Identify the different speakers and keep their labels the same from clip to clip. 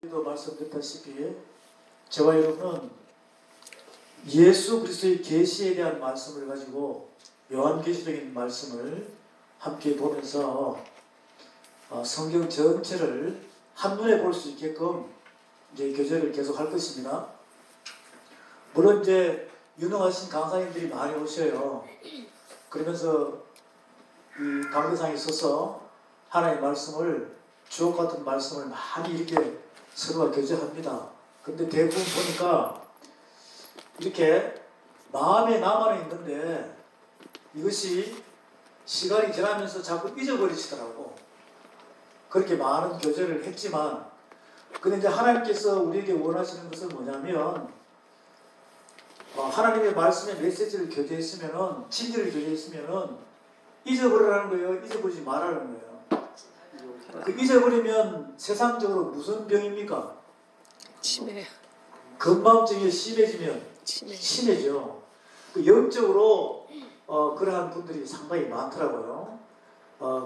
Speaker 1: 도 말씀드렸다시피 저와 여러분은 예수 그리스도의 계시에 대한 말씀을 가지고 요한계시적인 말씀을 함께 보면서 성경 전체를 한눈에 볼 수 있게끔 이제 교제를 계속 할 것입니다. 물론 이제 유능하신 강사님들이 많이 오셔요. 그러면서 이 강대상에 서서 하나님의 말씀을 주옥 같은 말씀을 많이 이렇게 서로가 교제합니다. 근데 대부분 보니까 이렇게 마음에 남아 있는데 이것이 시간이 지나면서 자꾸 잊어버리시더라고. 그렇게 많은 교제를 했지만 근데 이제 하나님께서 우리에게 원하시는 것은 뭐냐면 하나님의 말씀의 메시지를 교제했으면은 진리를 교제했으면은 잊어버리라는 거예요. 잊어버리지 말라는 거예요. 그 잊어버리면 세상적으로 무슨 병입니까?
Speaker 2: 치매.
Speaker 1: 건망증이 심해지면 치매죠. 그 영적으로 그러한 분들이 상당히 많더라고요.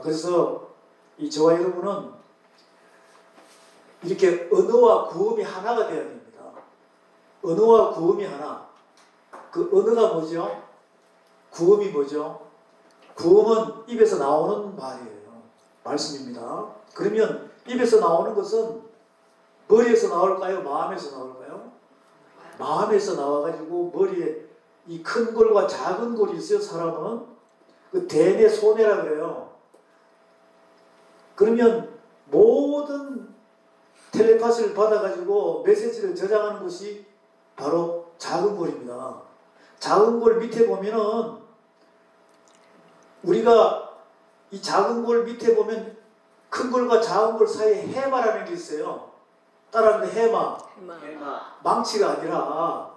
Speaker 1: 그래서 이 저와 여러분은 이렇게 언어와 구음이 하나가 되어야 됩니다. 언어와 구음이 하나. 그 언어가 뭐죠? 구음이 뭐죠? 구음은 입에서 나오는 말이에요. 말씀입니다. 그러면 입에서 나오는 것은 머리에서 나올까요? 마음에서 나올까요? 마음에서 나와가지고 머리에 이 큰 골과 작은 골이 있어요. 사람은 그 대뇌 소뇌라 그래요. 그러면 모든 텔레파시를 받아가지고 메시지를 저장하는 것이 바로 작은 골입니다. 작은 골 밑에 보면은 우리가 이 작은 골 밑에 보면 큰 골과 작은 골 사이에 해마라는 게 있어요. 따라하는데 해마. 망치가 아니라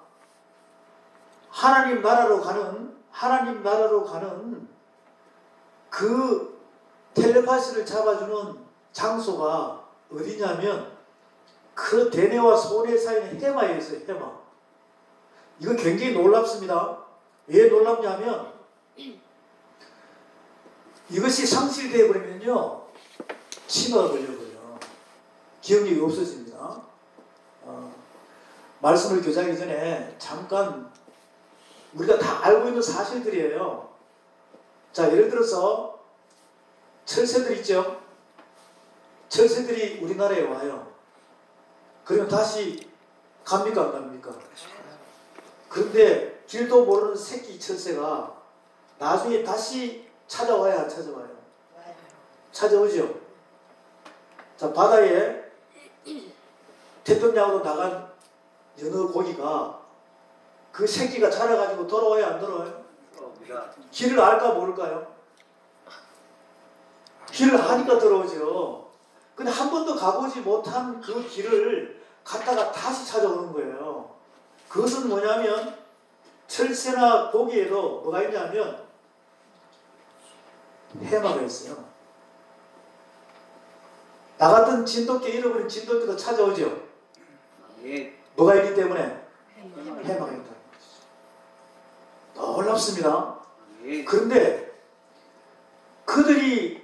Speaker 1: 하나님 나라로 가는 그 텔레파시를 잡아주는 장소가 어디냐면 그 대뇌와 소뇌 사이는 해마에 있어요. 해마. 이거 굉장히 놀랍습니다. 왜 놀랍냐면 이것이 상실되어 버리면요 치매가 걸려버려요. 기억력이 없어집니다. 말씀을 교제하기 전에 잠깐 우리가 다 알고 있는 사실들이에요. 자, 예를 들어서 철새들 있죠? 철새들이 우리나라에 와요. 그러면 다시 갑니까 안 갑니까? 그런데 길도 모르는 새끼 철새가 나중에 다시 찾아와야 안 찾아와요? 찾아오죠? 자, 바다에 태평양으로 나간 연어 고기가 그 새끼가 자라가지고 돌아와야 안 돌아와요? 길을 알까 모를까요? 길을 아니까 들어오죠. 근데 한 번도 가보지 못한 그 길을 갔다가 다시 찾아오는 거예요. 그것은 뭐냐면 철새나 고기에도 뭐가 있냐면 해마가 있어요. 나 같은 진돗개 잃어버린 진돗개도 찾아오죠. 뭐가 있기 때문에 해마가 있다. 놀랍습니다. 그런데 그들이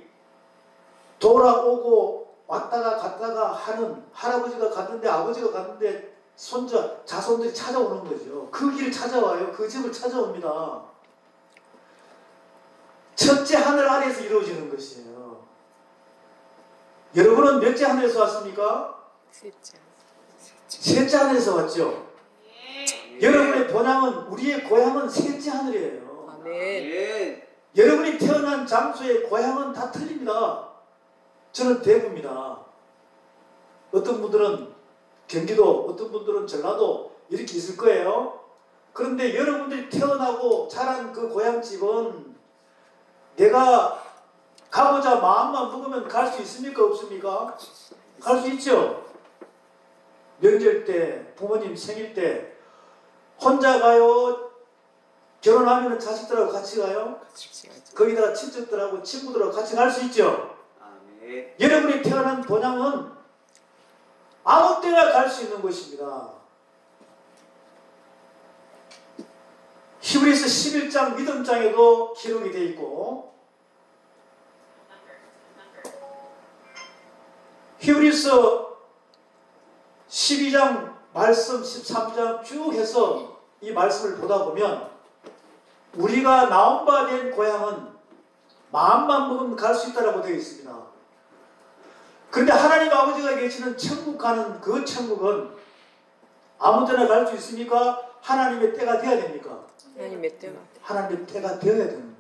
Speaker 1: 돌아오고 왔다가 갔다가 하는 할아버지가 갔는데 아버지가 갔는데 손자 자손들이 찾아오는 거죠. 그 길을 찾아와요. 그 집을 찾아옵니다. 첫째 하늘 아래에서 이루어지는 것이에요. 여러분은 몇째 하늘에서 왔습니까? 셋째 하늘에서 왔죠. 여러분의 본향은 우리의 고향은 셋째 하늘이에요.
Speaker 2: 아멘.
Speaker 1: 여러분이 태어난 장소의 고향은 다 틀립니다. 저는 대구입니다. 어떤 분들은 경기도, 어떤 분들은 전라도 이렇게 있을 거예요. 그런데 여러분들이 태어나고 자란 그 고향집은 내가 가보자 마음만 먹으면 갈 수 있습니까? 없습니까? 갈 수 있죠. 명절 때, 부모님 생일 때 혼자 가요? 결혼하면 자식들하고 같이 가요? 거기다가 친척들하고 친구들하고 같이 갈 수 있죠. 여러분이 태어난 본향은 아무 때나 갈 수 있는 것입니다. 히브리서 11장 믿음장에도 기록이 되어 있고 히브리서 12장 말씀 13장 쭉 해서 이 말씀을 보다 보면 우리가 나온 바 된 고향은 마음만 먹으면 갈 수 있다고 되어 있습니다. 그런데 하나님 아버지가 계시는 천국 가는 그 천국은 아무 때나 갈 수 있습니까? 하나님의 때가 되어야 됩니까?
Speaker 2: 하나님의 때가.
Speaker 1: 하나님의 때가 되어야 되는 거예요.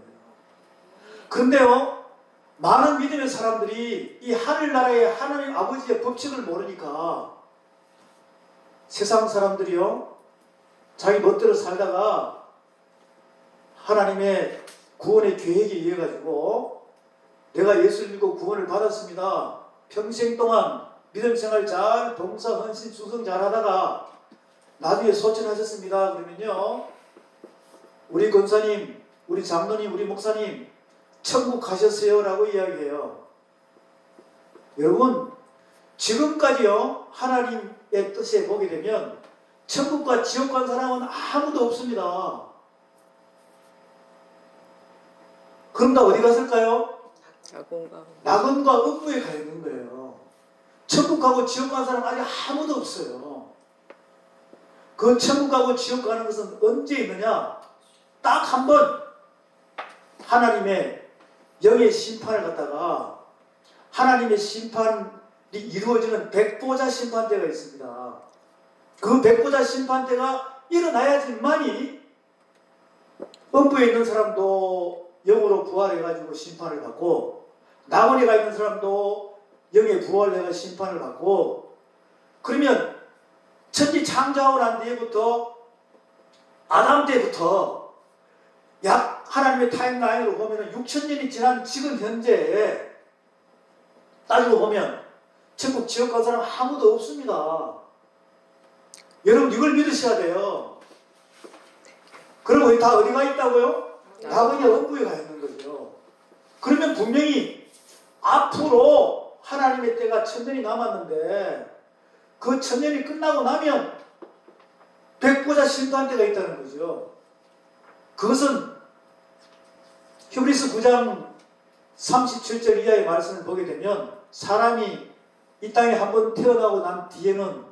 Speaker 1: 그런데요, 많은 믿음의 사람들이 이 하늘나라의 하나님 아버지의 법칙을 모르니까 세상 사람들이요, 자기 멋대로 살다가 하나님의 구원의 계획에 의해 가지고 내가 예수를 믿고 구원을 받았습니다. 평생 동안 믿음 생활 잘 봉사 헌신 충성 잘 하다가 나중에 소천하셨습니다. 그러면요, 우리 권사님, 우리 장로님, 우리 목사님 천국 가셨어요 라고 이야기해요. 여러분, 지금까지요 하나님의 뜻에 보게 되면 천국과 지옥 간 사람은 아무도 없습니다. 그럼 다 어디 갔을까요? 낙원과 음부에 가 있는 거예요. 천국 가고 지옥 간 사람 아직 아무도 없어요. 그 천국 가고 지옥 가는 것은 언제 있느냐? 딱 한 번 하나님의 영의 심판을 갖다가 하나님의 심판이 이루어지는 백보자 심판대가 있습니다. 그 백보자 심판대가 일어나야지만이 음부에 있는 사람도 영으로 부활해가지고 심판을 받고 낙원에 가 있는 사람도 영의 부활해가 심판을 받고, 그러면 천지 창조하고 난 뒤부터 아담 때부터 약 하나님의 타임라인으로 보면 6,000년이 지난 지금 현재에 따지고 보면 천국 지옥 간 사람 아무도 없습니다. 여러분 이걸 믿으셔야 돼요. 그리고 다 어디가 있다고요? 낙원이 음부에 가 있는 거죠. 그러면 분명히 앞으로 하나님의 때가 1000년이 남았는데 그 1000년이 끝나고 나면 백보자 심판대가 있다는 거죠. 그것은 히브리서 9장 37절 이하의 말씀을 보게 되면 사람이 이 땅에 한번 태어나고 난 뒤에는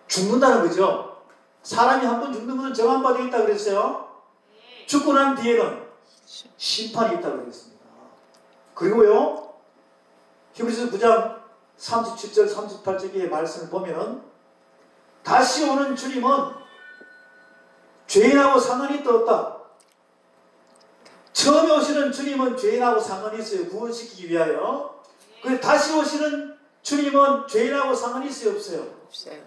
Speaker 1: 죽는다는 거죠. 사람이 한번 죽는 것은 정한 바 되어 있다고 그랬어요. 죽고 난 뒤에는 심판이 있다고 그랬습니다. 그리고요, 히브리서 9장 37절 38절의 말씀을 보면은 다시 오는 주님은 죄인하고 상관이 또 없다. 처음에 오시는 주님은 죄인하고 상관이 있어요. 구원시키기 위하여. 그런데 다시 오시는 주님은 죄인하고 상관이 있어요? 없어요?
Speaker 2: 없어요.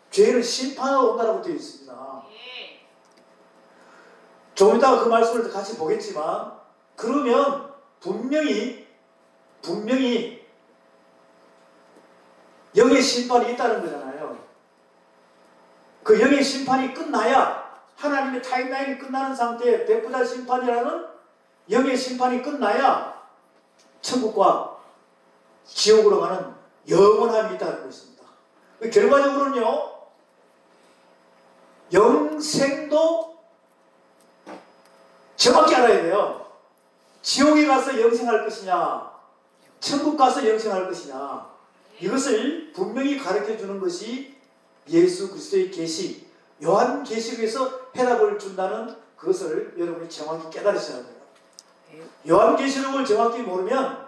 Speaker 1: 죄인을 심판하러 온다고 되어 있습니다. 조금 이따가 그 말씀을 같이 보겠지만, 그러면 분명히 영의 심판이 있다는 거잖아요. 그 영의 심판이 끝나야, 하나님의 타임라인이 끝나는 상태에 백보자 심판이라는 영의 심판이 끝나야 천국과 지옥으로 가는 영원함이 있다는 것입니다. 결과적으로는요, 영생도 정확히 알아야 돼요. 지옥에 가서 영생할 것이냐, 천국 가서 영생할 것이냐, 이것을 분명히 가르쳐 주는 것이 예수 그리스도의 계시, 요한 계시록에서 해답을 준다는 그것을 여러분이 정확히 깨달으셔야 돼요. 요한 계시록을 정확히 모르면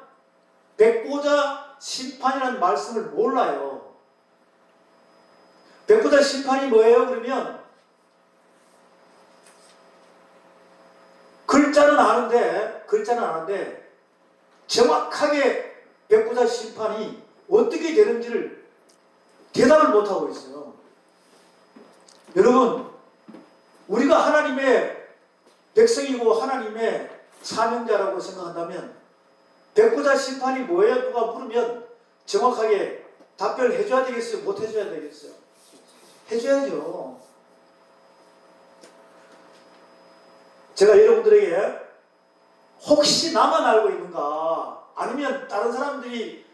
Speaker 1: 백보자 심판이라는 말씀을 몰라요. 백보자 심판이 뭐예요? 그러면 글자는 아는데 정확하게 백보자 심판이 어떻게 되는지를 대답을 못하고 있어요. 여러분, 우리가 하나님의 백성이고 하나님의 사명자라고 생각한다면 백보자 심판이 뭐예요? 누가 물으면 정확하게 답변을 해줘야 되겠어요? 못 해줘야 되겠어요? 해줘야죠. 제가 여러분들에게 혹시 나만 알고 있는가, 아니면 다른 사람들이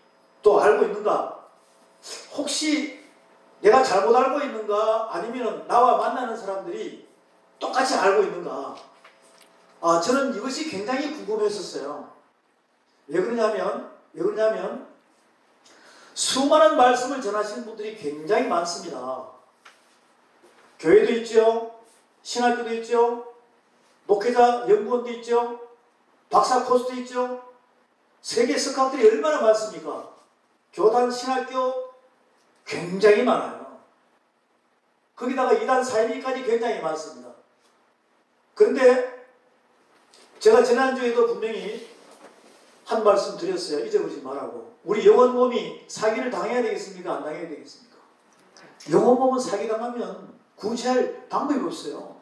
Speaker 1: 또 알고 있는가, 혹시 내가 잘못 알고 있는가, 아니면 나와 만나는 사람들이 똑같이 알고 있는가, 저는 이것이 굉장히 궁금했었어요. 왜 그러냐면 수많은 말씀을 전하시는 분들이 굉장히 많습니다. 교회도 있죠. 신학교도 있죠. 목회자 연구원도 있죠. 박사 코스도 있죠. 세계 석학들이 얼마나 많습니까? 교단 신학교 굉장히 많아요. 거기다가 이단 사이비까지 굉장히 많습니다. 그런데 제가 지난주에도 분명히 한 말씀 드렸어요. 잊어버리지 말라고. 우리 영혼 몸이 사기를 당해야 되겠습니까? 안 당해야 되겠습니까? 영혼 몸은 사기 당하면 구제할 방법이 없어요.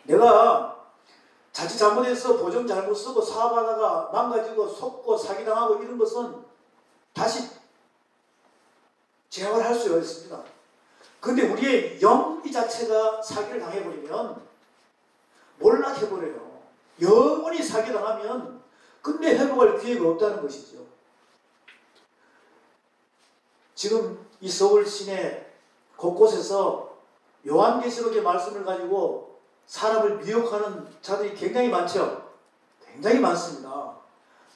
Speaker 1: 내가 자칫 잘못해서 보증 잘못 쓰고 사업하다가 망가지고 속고 사기당하고 이런 것은 다시 재활할 수가 있습니다. 그런데 우리의 영 이 자체가 사기를 당해버리면 몰락해버려요. 영원히 사기당하면 근데 회복할 기회가 없다는 것이죠. 지금 이 서울 시내 곳곳에서 요한계시록의 말씀을 가지고 사람을 미혹하는 자들이 굉장히 많죠. 굉장히 많습니다.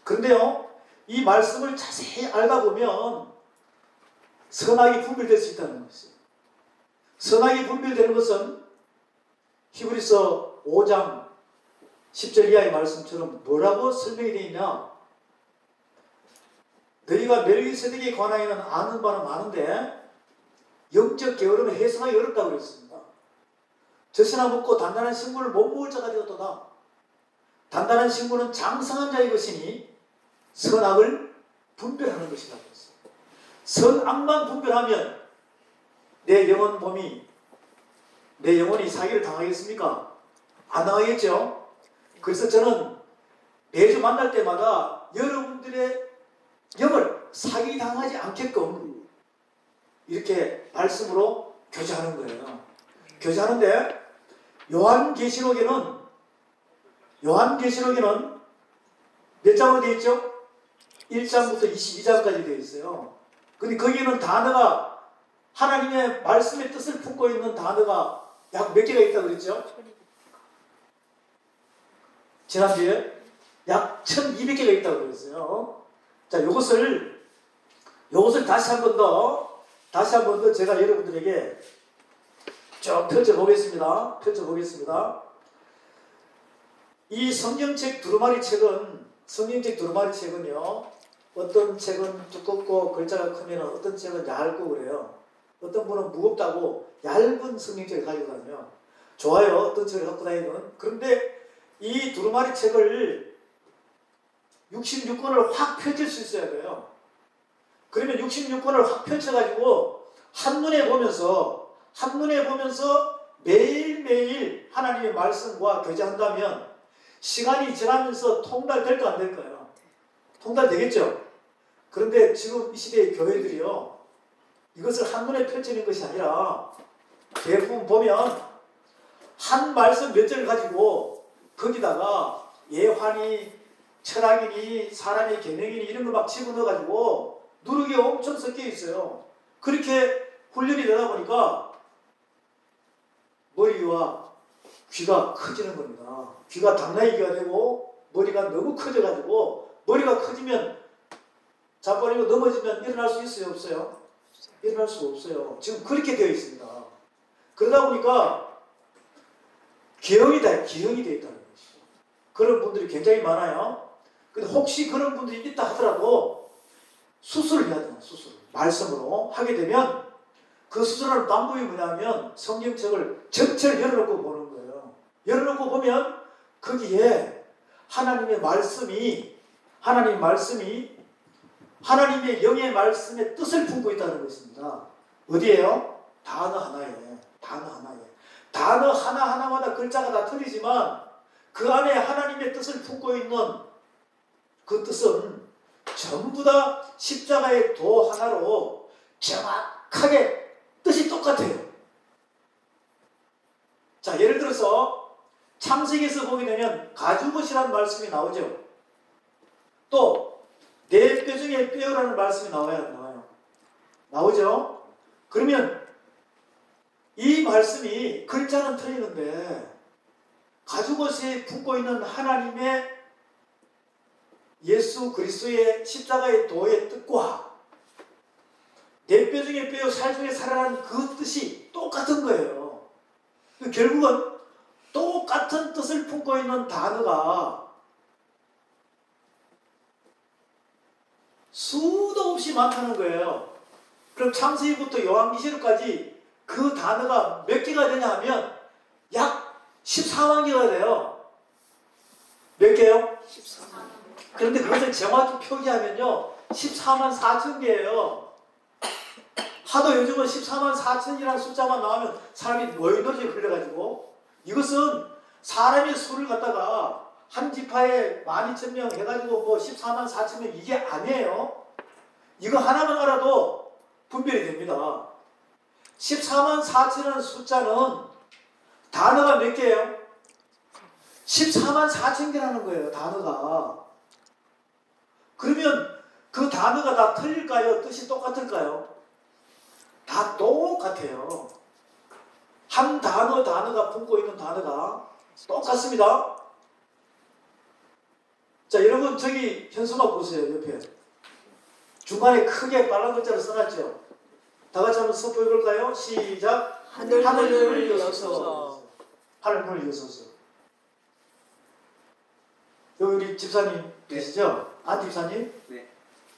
Speaker 1: 그런데요, 이 말씀을 자세히 알다 보면 선악이 분별될 수 있다는 것이에요. 선악이 분별되는 것은 히브리서 5장 10절 이하의 말씀처럼 뭐라고 설명이 되어 있냐? 너희가 멜기세덱에 관하여는 아는 바는 많은데 영적 게으름을 해석하기 어렵다고 그랬습니다. 젖이나 먹고 단단한 식물을 못 먹을 자가 되었도다. 단단한 식물은 장성한 자의 것이니 선악을 분별하는 것이라고 했어요. 선악만 분별하면 내 영혼 몸이, 내 영혼이 사기를 당하겠습니까? 안 당하겠죠? 그래서 저는 매주 만날 때마다 여러분들의 영을 사기 당하지 않게끔 이렇게 말씀으로 교제하는 거예요. 교제하는데 요한계시록에는 몇 장으로 되어 있죠? 1장부터 22장까지 되어 있어요. 근데 거기에는 단어가 하나님의 말씀의 뜻을 품고 있는 단어가 약 몇 개가 있다고 그랬죠? 지난주에 약 1200개가 있다고 그랬어요. 자, 요것을 다시 한 번 더 제가 여러분들에게 쭉 펼쳐보겠습니다. 이 성경책 두루마리 책은요, 어떤 책은 두껍고 글자가 크면 어떤 책은 얇고 그래요. 어떤 분은 무겁다고 얇은 성경책을 가지고 다녀요. 좋아요, 어떤 책을 갖고 다니는. 그런데 이 두루마리 책을 66권을 확 펼칠 수 있어야 돼요. 그러면 66권을 확 펼쳐가지고 한눈에 보면서 매일매일 하나님의 말씀과 교제한다면 시간이 지나면서 통달될까 안 될까요? 통달되겠죠? 그런데 지금 이 시대의 교회들이요, 이것을 한눈에 펼치는 것이 아니라 대부분 보면 한 말씀 몇 절 가지고 거기다가 예환이, 철학이니 사람의 계명이니 이런 걸 막 집어넣어가지고 누르기 엄청 섞여 있어요. 그렇게 훈련이 되다 보니까 머리와 귀가 커지는 겁니다. 귀가 당나귀가 되고 머리가 너무 커져가지고, 머리가 커지면 자빠지고 넘어지면 일어날 수 있어요, 없어요? 일어날 수가 없어요. 지금 그렇게 되어 있습니다. 그러다 보니까 기형이 되어 있다는 것이죠. 그런 분들이 굉장히 많아요. 근데 혹시 그런 분들이 있다 하더라도 수술을 해야 돼요. 수술. 말씀으로 하게 되면 그 수술하는 방법이 뭐냐면 성경책을 전체를 열어놓고 보는 거예요. 열어놓고 보면 거기에 하나님의 말씀이 하나님의 영의 말씀의 뜻을 품고 있다는 것입니다. 어디에요? 단어 하나에. 단어 하나하나마다 글자가 다 틀리지만 그 안에 하나님의 뜻을 품고 있는 그 뜻은 전부 다 십자가의 도 하나로 정확하게 뜻이 똑같아요. 자, 예를 들어서 창세기에서 보게 되면 가죽옷이라는 말씀이 나오죠. 또 내 뼈 중에 뼈라는 말씀이 나와요. 나오죠? 그러면 이 말씀이 글자는 틀리는데 가죽옷에 품고 있는 하나님의 예수 그리스도의 십자가의 도의 뜻과 내 뼈 중에 뼈요 살 중에 살아라는 그 뜻이 똑같은 거예요. 결국은 똑같은 뜻을 품고 있는 단어가 수도 없이 많다는 거예요. 그럼 창세기부터 요한계시록까지 그 단어가 몇 개가 되냐 하면 약 14만 개가 돼요. 몇 개요?
Speaker 2: 14만.
Speaker 1: 그런데 그것을 정확히 표기하면요 14만 4천 개예요. 하도 요즘은 14만 4천이라는 숫자만 나오면 사람이 모이너지 흘려가지고, 이것은 사람의 수를 갖다가 한 지파에 12,000명 해가지고 뭐 14만 4천명 이게 아니에요. 이거 하나만 알아도 분별이 됩니다. 14만 4천이라는 숫자는 단어가 몇 개예요? 14만 4천 개라는 거예요. 단어가. 그러면 그 단어가 다 틀릴까요? 뜻이 똑같을까요? 다 똑같아요. 한 단어가 품고 있는 단어가 똑같습니다. 자, 여러분 저기 현수막 보세요. 옆에 중간에 크게 빨간 글자로 써놨죠. 다 같이 한번 선포해 볼까요? 시작. 하늘을 여소서. 하늘을 여소서. 여기 우리 집사님 계시죠? 안 집사님?
Speaker 2: 네.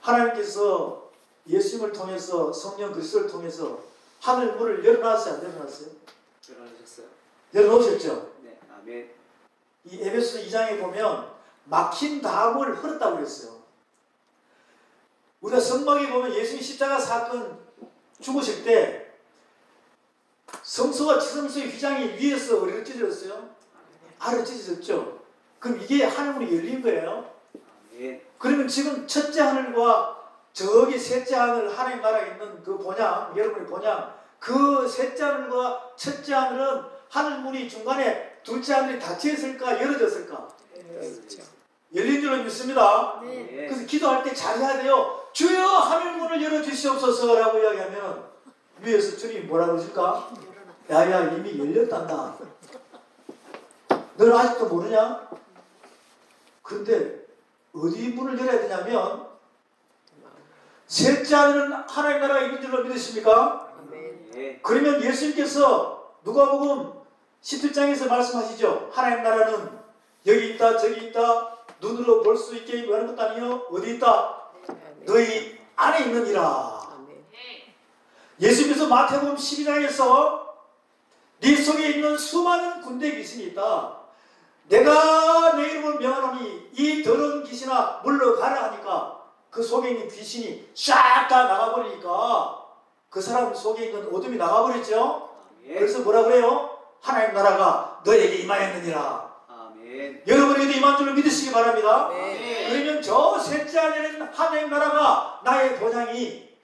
Speaker 1: 하나님께서 예수님을 통해서 성령 그리스도를 통해서 하늘 문을 열어놨어요? 안 열어놨어요?
Speaker 2: 열어주셨어요.
Speaker 1: 열어놓으셨죠?
Speaker 2: 네. 아멘.
Speaker 1: 이 에베소 2장에 보면 막힌 담을 흘렀다고 그랬어요. 우리가 성막에 보면 예수님 십자가 사건 죽으실 때 성소와 지성소의 휘장이 위에서 어디로 찢어졌어요? 아래로 찢어졌죠? 그럼 이게 하늘문이 열린 거예요.
Speaker 2: 아멘.
Speaker 1: 그러면 지금 첫째 하늘과 저기 셋째 하늘, 하나님 나라에 있는 그 본향, 여러분의 본향, 그 셋째 하늘과 첫째 하늘은 하늘문이 중간에 둘째 하늘이 닫혀있을까 열어졌을까? 열린 줄로 믿습니다.
Speaker 2: 네.
Speaker 1: 그래서 기도할 때 잘해야 돼요. 주여 하늘문을 열어주시옵소서 라고 이야기하면 위에서 주님이 뭐라 그러실까? 야야 이미 열렸단다. 너는 아직도 모르냐? 근데 어디 문을 열어야 되냐면 셋째 하늘은 하나님 나라가 있는 줄로 믿으십니까?
Speaker 2: 네.
Speaker 1: 그러면 예수님께서 누가복음 17장에서 말씀하시죠. 하나님 나라는 여기 있다 저기 있다 눈으로 볼 수 있게 하는 것도 아니요 어디 있다? 너희 안에 있느니라. 예수님께서 마태복음 12장에서 네 속에 있는 수많은 군대 귀신이 있다. 내가 내 이름을 명하노니 이 더러운 귀신아 물러가라 하니까 그 속에 있는 귀신이 싹 다 나가버리니까 그 사람 속에 있는 어둠이 나가버렸죠. 그래서 뭐라 그래요? 하나님 나라가 너에게 임하였느니라.
Speaker 2: 아멘.
Speaker 1: 여러분에게도 임한 줄로 믿으시기 바랍니다.
Speaker 2: 아멘.
Speaker 1: 그러면 저 셋째 안에는 하나님 나라가 나의 본향이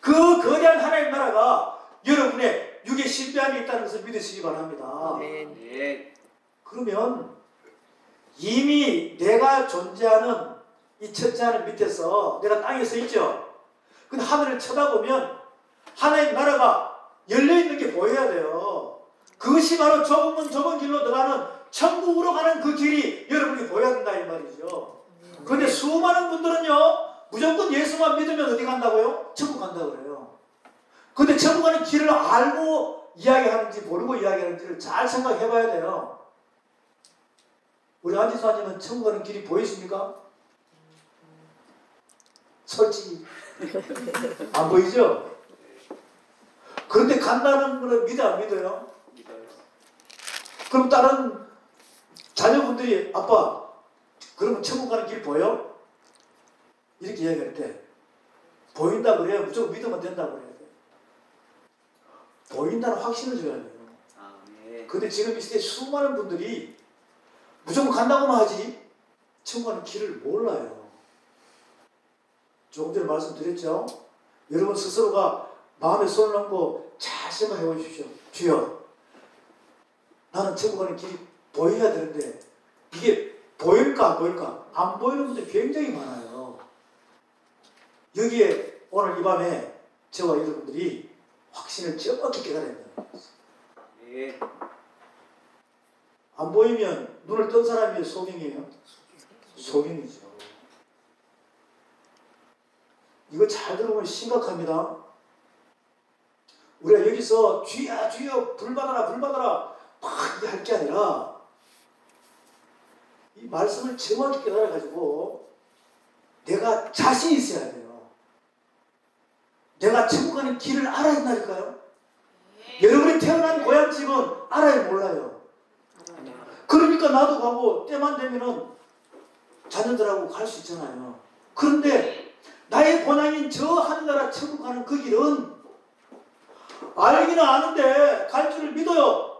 Speaker 1: 그 거대한 하나님 나라가 여러분의 육의 신비 안에 있다는 것을 믿으시기 바랍니다.
Speaker 2: 아멘.
Speaker 1: 그러면 이미 내가 존재하는 이 첫째 하늘 밑에서 내가 땅에 서 있죠. 근데 하늘을 쳐다보면 하나님 나라가 열려있는 게 보여야 돼요. 그것이 바로 좁은 문 좁은 길로 들어가는 천국으로 가는 그 길이 여러분이 보여야 된다 이 말이죠. 그런데 수많은 분들은요 무조건 예수만 믿으면 어디 간다고요? 천국 간다고 그래요. 근데 천국 가는 길을 알고 이야기하는지 모르고 이야기하는지를 잘 생각해 봐야 돼요. 우리 안지수아님은 천국 가는 길이 보이십니까? 솔직히 안 보이죠? 그런데 간다는 거는 믿어 안 믿어요?
Speaker 2: 믿어요.
Speaker 1: 그럼 다른 자녀분들이 아빠 그러면 천국 가는 길 보여? 이렇게 이야기할 때 보인다 그래요? 무조건 믿으면 된다 그래야 돼. 보인다는 확신을 줘야 돼요.
Speaker 2: 아멘.
Speaker 1: 근데 지금 이 시대에 수많은 분들이 무조건 간다고만 하지 천국 가는 길을 몰라요. 조금 전에 말씀드렸죠? 여러분 스스로가 마음에 손을 얹고 잘 생각해 보십시오. 주여 나는 천국 가는 길이 보여야 되는데 이게 보일까 안 보일까? 안 보이는 분들이 굉장히 많아요. 여기에 오늘 이 밤에 저와 여러분들이 확신을 정확히 깨달아야 된다.
Speaker 2: 네.
Speaker 1: 안 보이면 눈을 뜬 사람이 소경이에요? 소경이죠. 이거 잘 들어보면 심각합니다. 우리가 여기서 주여 주여 불 받아라 불 받아라 막 할 게 아니라 이 말씀을 정확히 깨달아가지고 내가 자신이 있어야 돼요. 내가 천국 가는 길을 알아야 된다니까요. 여러분이 태어난 고향집은 알아요 몰라요? 그러니까 나도 가고 때만 되면은 자녀들하고 갈 수 있잖아요. 그런데 나의 본향인 저 하늘나라 천국 가는 그 길은 알기는 아는데 갈 줄을 믿어요.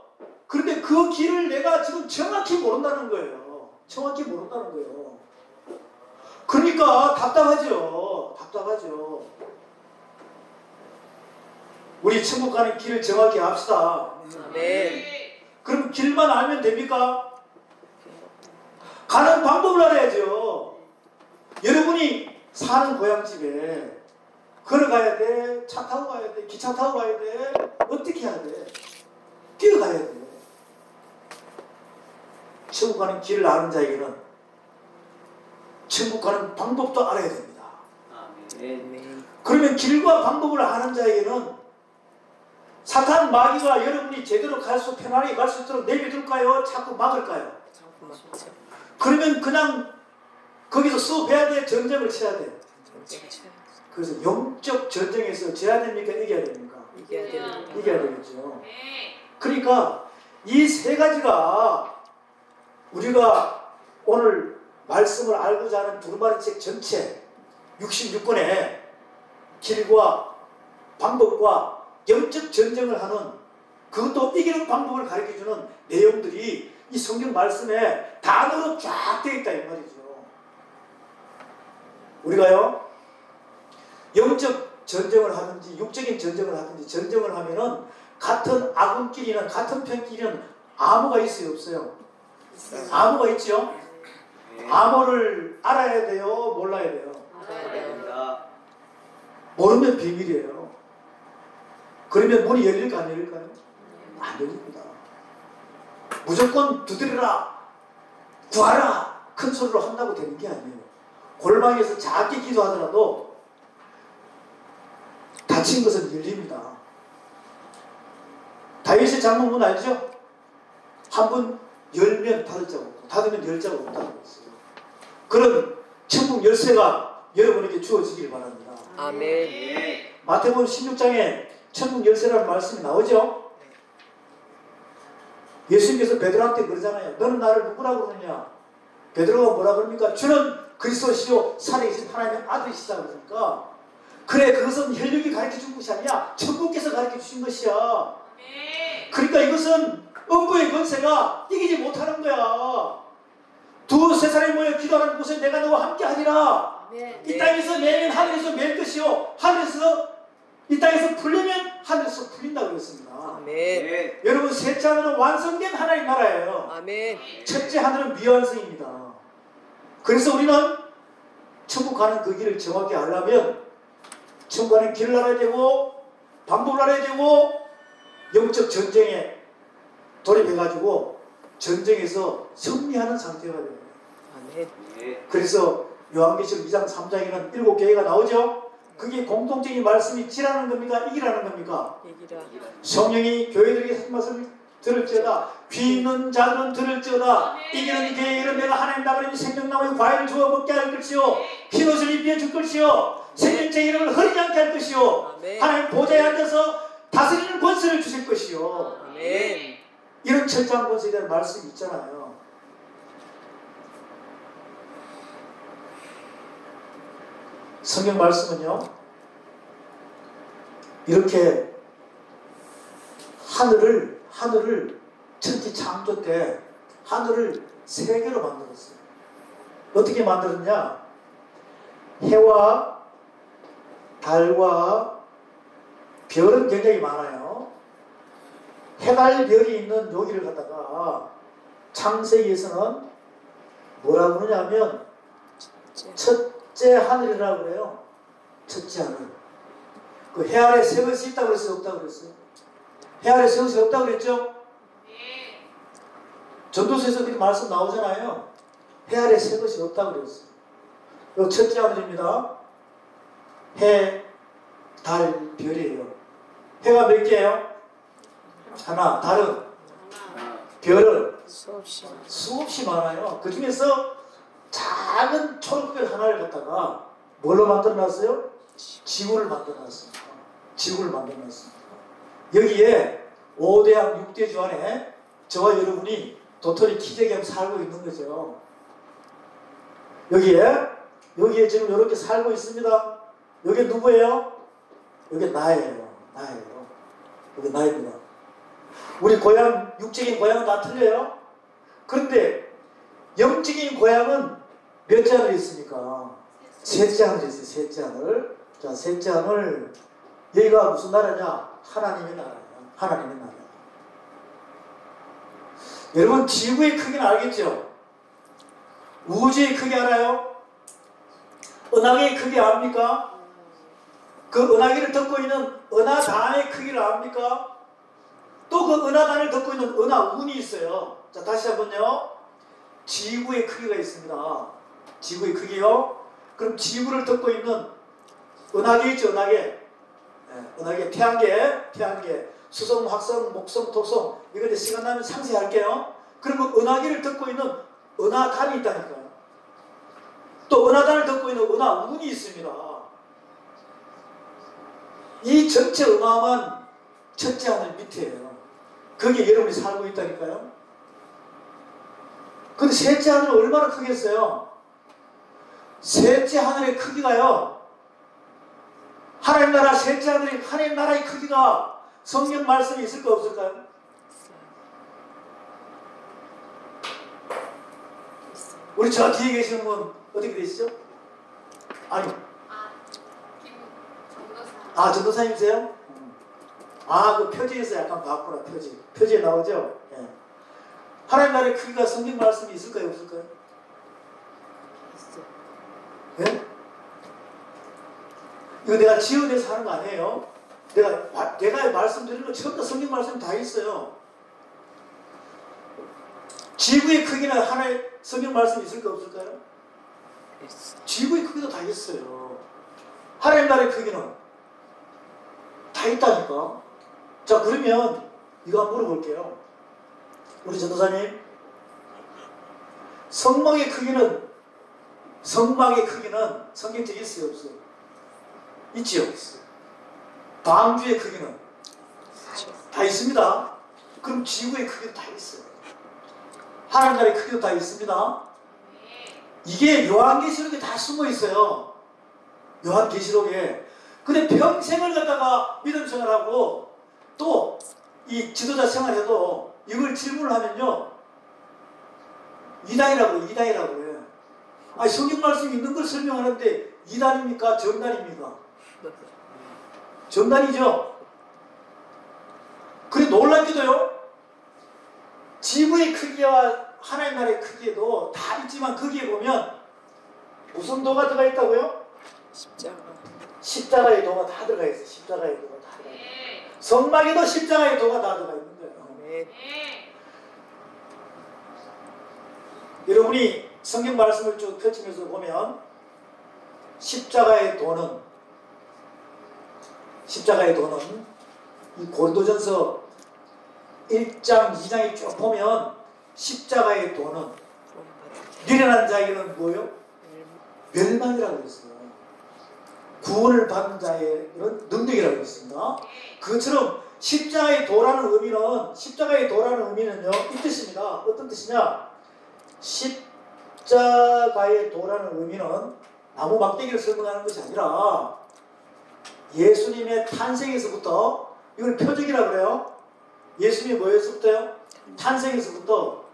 Speaker 1: 그런데 그 길을 내가 지금 정확히 모른다는 거예요. 정확히 모른다는 거예요. 그러니까 답답하죠. 답답하죠. 우리 천국 가는 길을 정확히 합시다.
Speaker 3: 네.
Speaker 1: 그럼 길만 알면 됩니까? 가는 방법을 알아야죠. 여러분이 사는 고향집에 걸어가야 돼? 차 타고 가야 돼? 기차 타고 가야 돼? 어떻게 해야 돼? 뛰어가야 돼. 천국 가는 길을 아는 자에게는 천국 가는 방법도 알아야 됩니다.
Speaker 2: 아멘.
Speaker 1: 그러면 길과 방법을 아는 자에게는 사탄 마귀가 여러분이 제대로 편안하게 갈 수 있도록 내비둘까요? 자꾸 막을까요? 그러면 그냥 거기서 수업해야 돼? 전쟁을 쳐야 돼? 그래서 영적 전쟁에서 져야 됩니까? 이겨야 됩니까? 이겨야 되겠죠. 그러니까 이 세 가지가 우리가 오늘 말씀을 알고자 하는 두루마리 책 전체 66권의 길과 방법과 영적 전쟁을 하는 그것도 이기는 방법을 가르쳐주는 내용들이 이 성경 말씀에 단어로 쫙 되어 있다 이 말이죠. 우리가요 영적 전쟁을 하든지 육적인 전쟁을 하든지 전쟁을 하면은 같은 아군끼리는 같은 편끼리는 암호가 있어요 없어요? 암호가 있죠. 암호를 알아야 돼요 몰라야 돼요? 모르면 비밀이에요. 그러면 문이 열릴까 안 열릴까요? 안 열립니다. 무조건 두드려라 구하라 큰 소리로 한다고 되는 게 아니에요. 골방에서 작게 기도하더라도 닫힌 것은 열립니다. 다윗의 장막문 알죠? 한 번 열면 닫을 자가 없고 닫으면 열 자가 없다고 했어요. 그런 천국 열쇠가 여러분에게 주어지길 바랍니다.
Speaker 3: 아멘.
Speaker 1: 마태복음 16장에 천국 열쇠라는 말씀이 나오죠? 예수님께서 베드로한테 그러잖아요. 너는 나를 누구라고 그러느냐? 베드로가 뭐라 그럽니까? 주는 그리스도시요 살아계신 하나님의 아들이시다 그러니까 그래 그것은 혈육이 가르쳐준 것이 아니야 천국께서 가르쳐주신 것이야. 그러니까 이것은 음부의 권세가 이기지 못하는 거야. 두세 사람이 모여 기도하는 곳에 내가 너와 함께 하리라. 이 땅에서 매면 하늘에서 맬 것이요 하늘에서 이 땅에서 풀리면 하늘에서 풀린다고 그랬습니다.
Speaker 3: 아멘.
Speaker 1: 여러분 셋째 하늘은 완성된 하나님 나라예요.
Speaker 3: 아멘.
Speaker 1: 첫째 하늘은 미완성입니다. 그래서 우리는 천국 가는 그 길을 정확히 알려면 천국 가는 길을 알아야 되고 방법을 알아야 되고 영적 전쟁에 돌입해가지고 전쟁에서 승리하는 상태가 돼요.
Speaker 3: 아멘.
Speaker 1: 그래서 요한계시록 2장 3장에는 7개가 나오죠. 그게 공통적인 말씀이 지라는 겁니까? 이기라는 겁니까?
Speaker 3: 이기라.
Speaker 1: 성령이 교회들에게 하신 말씀을 들을지어다. 귀 있는 자들은 들을지어다. 이기는 교회는 내가 하나님 나무의 생명나무의 과일을 주어 먹게 할 것이요 흰옷을 입혀 줄 것이요 생명체 이름을 흐리지 않게 할 것이요 하나님 보좌에 앉아서 다스리는 권세를 주실 것이요.
Speaker 3: 아멘.
Speaker 1: 이런 철저한 권세에 대한 말씀이 있잖아요. 성경 말씀은요 이렇게 하늘을 천지 창조 때 하늘을 세 개로 만들었어요. 어떻게 만들었냐? 해와 달과 별은 굉장히 많아요. 해달 별이 있는 여기를 갖다가 창세기에서는 뭐라고 그러냐면 첫째 하늘이라고 그래요. 첫째 하늘. 그 해 아래 새 것이 있다고 그랬어요? 없다고 그랬어요? 해 아래 새 것이 없다고 그랬죠? 전도서에서 그렇게 말씀 나오잖아요. 해 아래 새 것이 없다고 그랬어요. 이 첫째 하늘입니다. 해, 달, 별이에요. 해가 몇 개예요? 하나. 달은? 별은? 수없이 많아요. 그 중에서 작은 초록별 하나를 갖다가 뭘로 만들어놨어요? 지구를 만들어놨습니다. 지구를 만들어놨습니다. 여기에 5대양 6대주 안에 저와 여러분이 도토리 기저귀 살고 있는 거죠. 여기에 지금 이렇게 살고 있습니다. 여기 누구예요? 여기 나예요. 여기 나입니다. 우리 고향, 육적인 고향은 다 틀려요. 그런데 영적인 고향은 몇 잔을 있습니까? 셋째 하늘 있어요. 셋째 하늘. 자, 셋째 하늘. 여기가 무슨 나라냐? 하나님의 나라예요. 하나님의 나라. 여러분, 지구의 크기는 알겠죠? 우주의 크기 알아요? 은하계의 크기 압니까? 그 은하계를 덮고 있는 은하단의 크기를 압니까? 또 그 은하단을 덮고 있는 은하운이 있어요. 자, 다시 한번요. 지구의 크기가 있습니다. 지구의 크기요. 그럼 지구를 덮고 있는 은하계 있죠, 은하계. 네, 은하계, 태양계, 수성, 화성, 목성, 토성. 이거 이제 시간 나면 상세히 할게요. 그럼 그 은하계를 덮고 있는 은하단이 있다니까요. 또 은하단을 덮고 있는 은하운이 있습니다. 이 전체 어마어마한 첫째 하늘 밑에요. 거기에 여러분이 살고 있다니까요. 근데 셋째 하늘은 얼마나 크겠어요? 셋째 하늘의 크기가요. 하나님 나라 셋째 하늘의 하나님 나라의 크기가 성경 말씀이 있을까 없을까요? 우리 저 뒤에 계시는 분 어떻게 되시죠? 아니. 전도사님이세요? 그 표지에서 약간 봤구나, 표지. 표지에 나오죠? 예. 하나님 나라의 크기가 성경 말씀이 있을까요, 없을까요? 예? 이거 내가 지어내서 하는 거 아니에요? 내가 말씀드리는 거 전부 다 성경 말씀이 다 있어요. 지구의 크기는 하나의 성경 말씀이 있을까, 없을까요? 지구의 크기도 다 있어요. 하나님 나라의 크기는 다 있다니까. 자, 그러면 이거 한번 물어볼게요. 우리 전도사님, 성막의 크기는 성경책에 있어요, 없어요? 있지요? 방주의 크기는 다 있습니다. 그럼 지구의 크기도 다 있어요. 하나님 나라의 크기도 다 있습니다. 이게 요한계시록에 다 숨어 있어요. 요한계시록에. 근데 평생을 갖다가 믿음 생활하고 또 이 지도자 생활해도 이걸 질문을 하면요, 이단이라고 해요. 아니, 성경 말씀이 있는 걸 설명하는데 이단입니까? 정단입니까? 정단이죠. 그래, 놀랍게도요, 지구의 크기와 하나님 나라의 크기에도 다 있지만 거기에 보면 무슨 도가 들어가 있다고요? 십자가의 도가 다 들어가 있어요. 십자가의 도가 다 들어가 있어요. 성막에도 십자가의 도가 다 들어가 있는 거예요. 여러분이 성경 말씀을 쭉 펼치면서 보면 십자가의 도는 이 고린도전서 1장 2장에 쭉 보면 십자가의 도는 미련한 자에게는 뭐예요? 멸망이라고 했어요. 구원을 받는 자의 이런 능력이라고 했습니다. 그것처럼 십자가의 도라는 의미는요, 이 뜻입니다. 어떤 뜻이냐? 십자가의 도라는 의미는 나무 막대기를 설명하는 것이 아니라 예수님의 탄생에서부터, 이걸 표적이라고 그래요. 예수님이 뭐였을때요? 탄생에서부터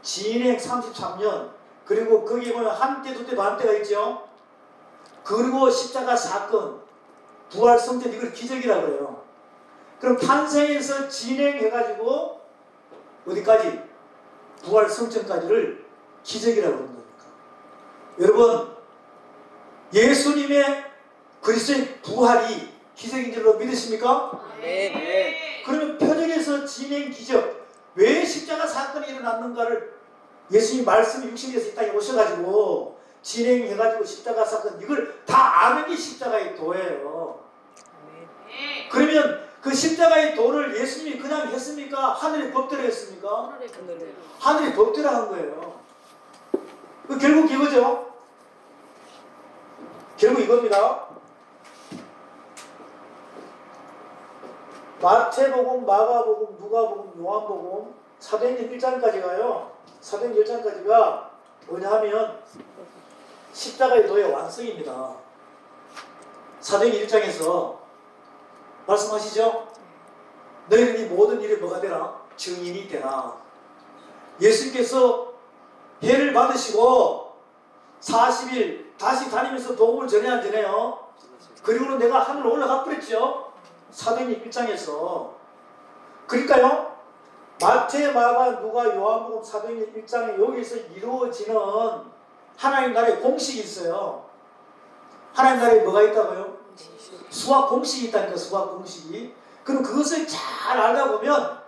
Speaker 1: 진행 33년, 그리고 거기에 보면 한때, 두때, 반때가 있죠. 그리고 십자가 사건, 부활 성전, 이걸 기적이라고 그래요. 그럼 탄생에서 진행해가지고 어디까지? 부활 성전까지를 기적이라고 그런다니까. 여러분, 예수님의 그리스도의 부활이 기적인 줄로 믿으십니까?
Speaker 3: 네.
Speaker 1: 그러면 표적에서 진행 기적, 왜 십자가 사건이 일어났는가를 예수님 말씀이 육신에서 이 땅에 오셔가지고 진행해가지고 십자가 사건, 이걸 다 아는 게 십자가의 도예요. 그러면 그 십자가의 도를 예수님이 그냥 했습니까? 하늘의 법대로 했습니까?
Speaker 3: 하늘에.
Speaker 1: 하늘의 법대로 한 거예요. 그 결국 이거죠. 결국 이겁니다. 마태복음, 마가복음, 누가복음, 요한복음, 사도행전 1장까지가요. 사도행전 1장까지가 뭐냐 하면 십자가의 도의 완성입니다. 사도행전 1장에서 말씀하시죠? 너희는 이 모든 일에 뭐가 되라? 증인이 되라. 예수님께서 해를 받으시고 40일 다시 다니면서 복음을 전해야 되네요. 그리고는 내가 하늘로 올라가 버렸죠. 사도행전 1장에서. 그러니까요. 마태, 마가, 누가, 요한복음, 사도행전 1장에 여기서 이루어지는 하나님 나라의 공식이 있어요. 하나님 나라에 뭐가 있다고요? 수학 공식이 있다니까. 수학 공식이. 그럼 그것을 잘 알다 보면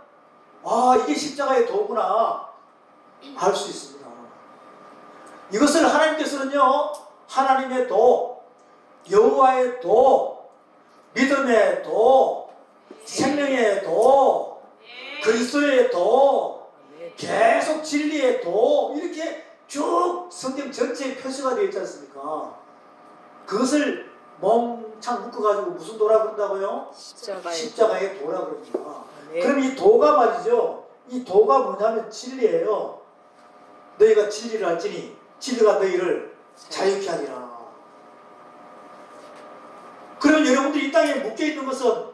Speaker 1: 아, 이게 십자가의 도구나 알 수 있습니다. 이것을 하나님께서는요, 하나님의 도, 여호와의 도, 믿음의 도, 생명의 도, 그리스도의 도, 계속 진리의 도, 이렇게 쭉 성경 전체에 표시가 되어 있지 않습니까? 그것을 멍창 묶어가지고 무슨 도라 그런다고요? 십자가의 도라 그럽니다. 그럼 이 도가 말이죠. 이 도가 뭐냐면 진리예요. 너희가 진리를 알지니 진리가 너희를 자유케 하리라. 그러면 여러분들이 이 땅에 묶여있는 것은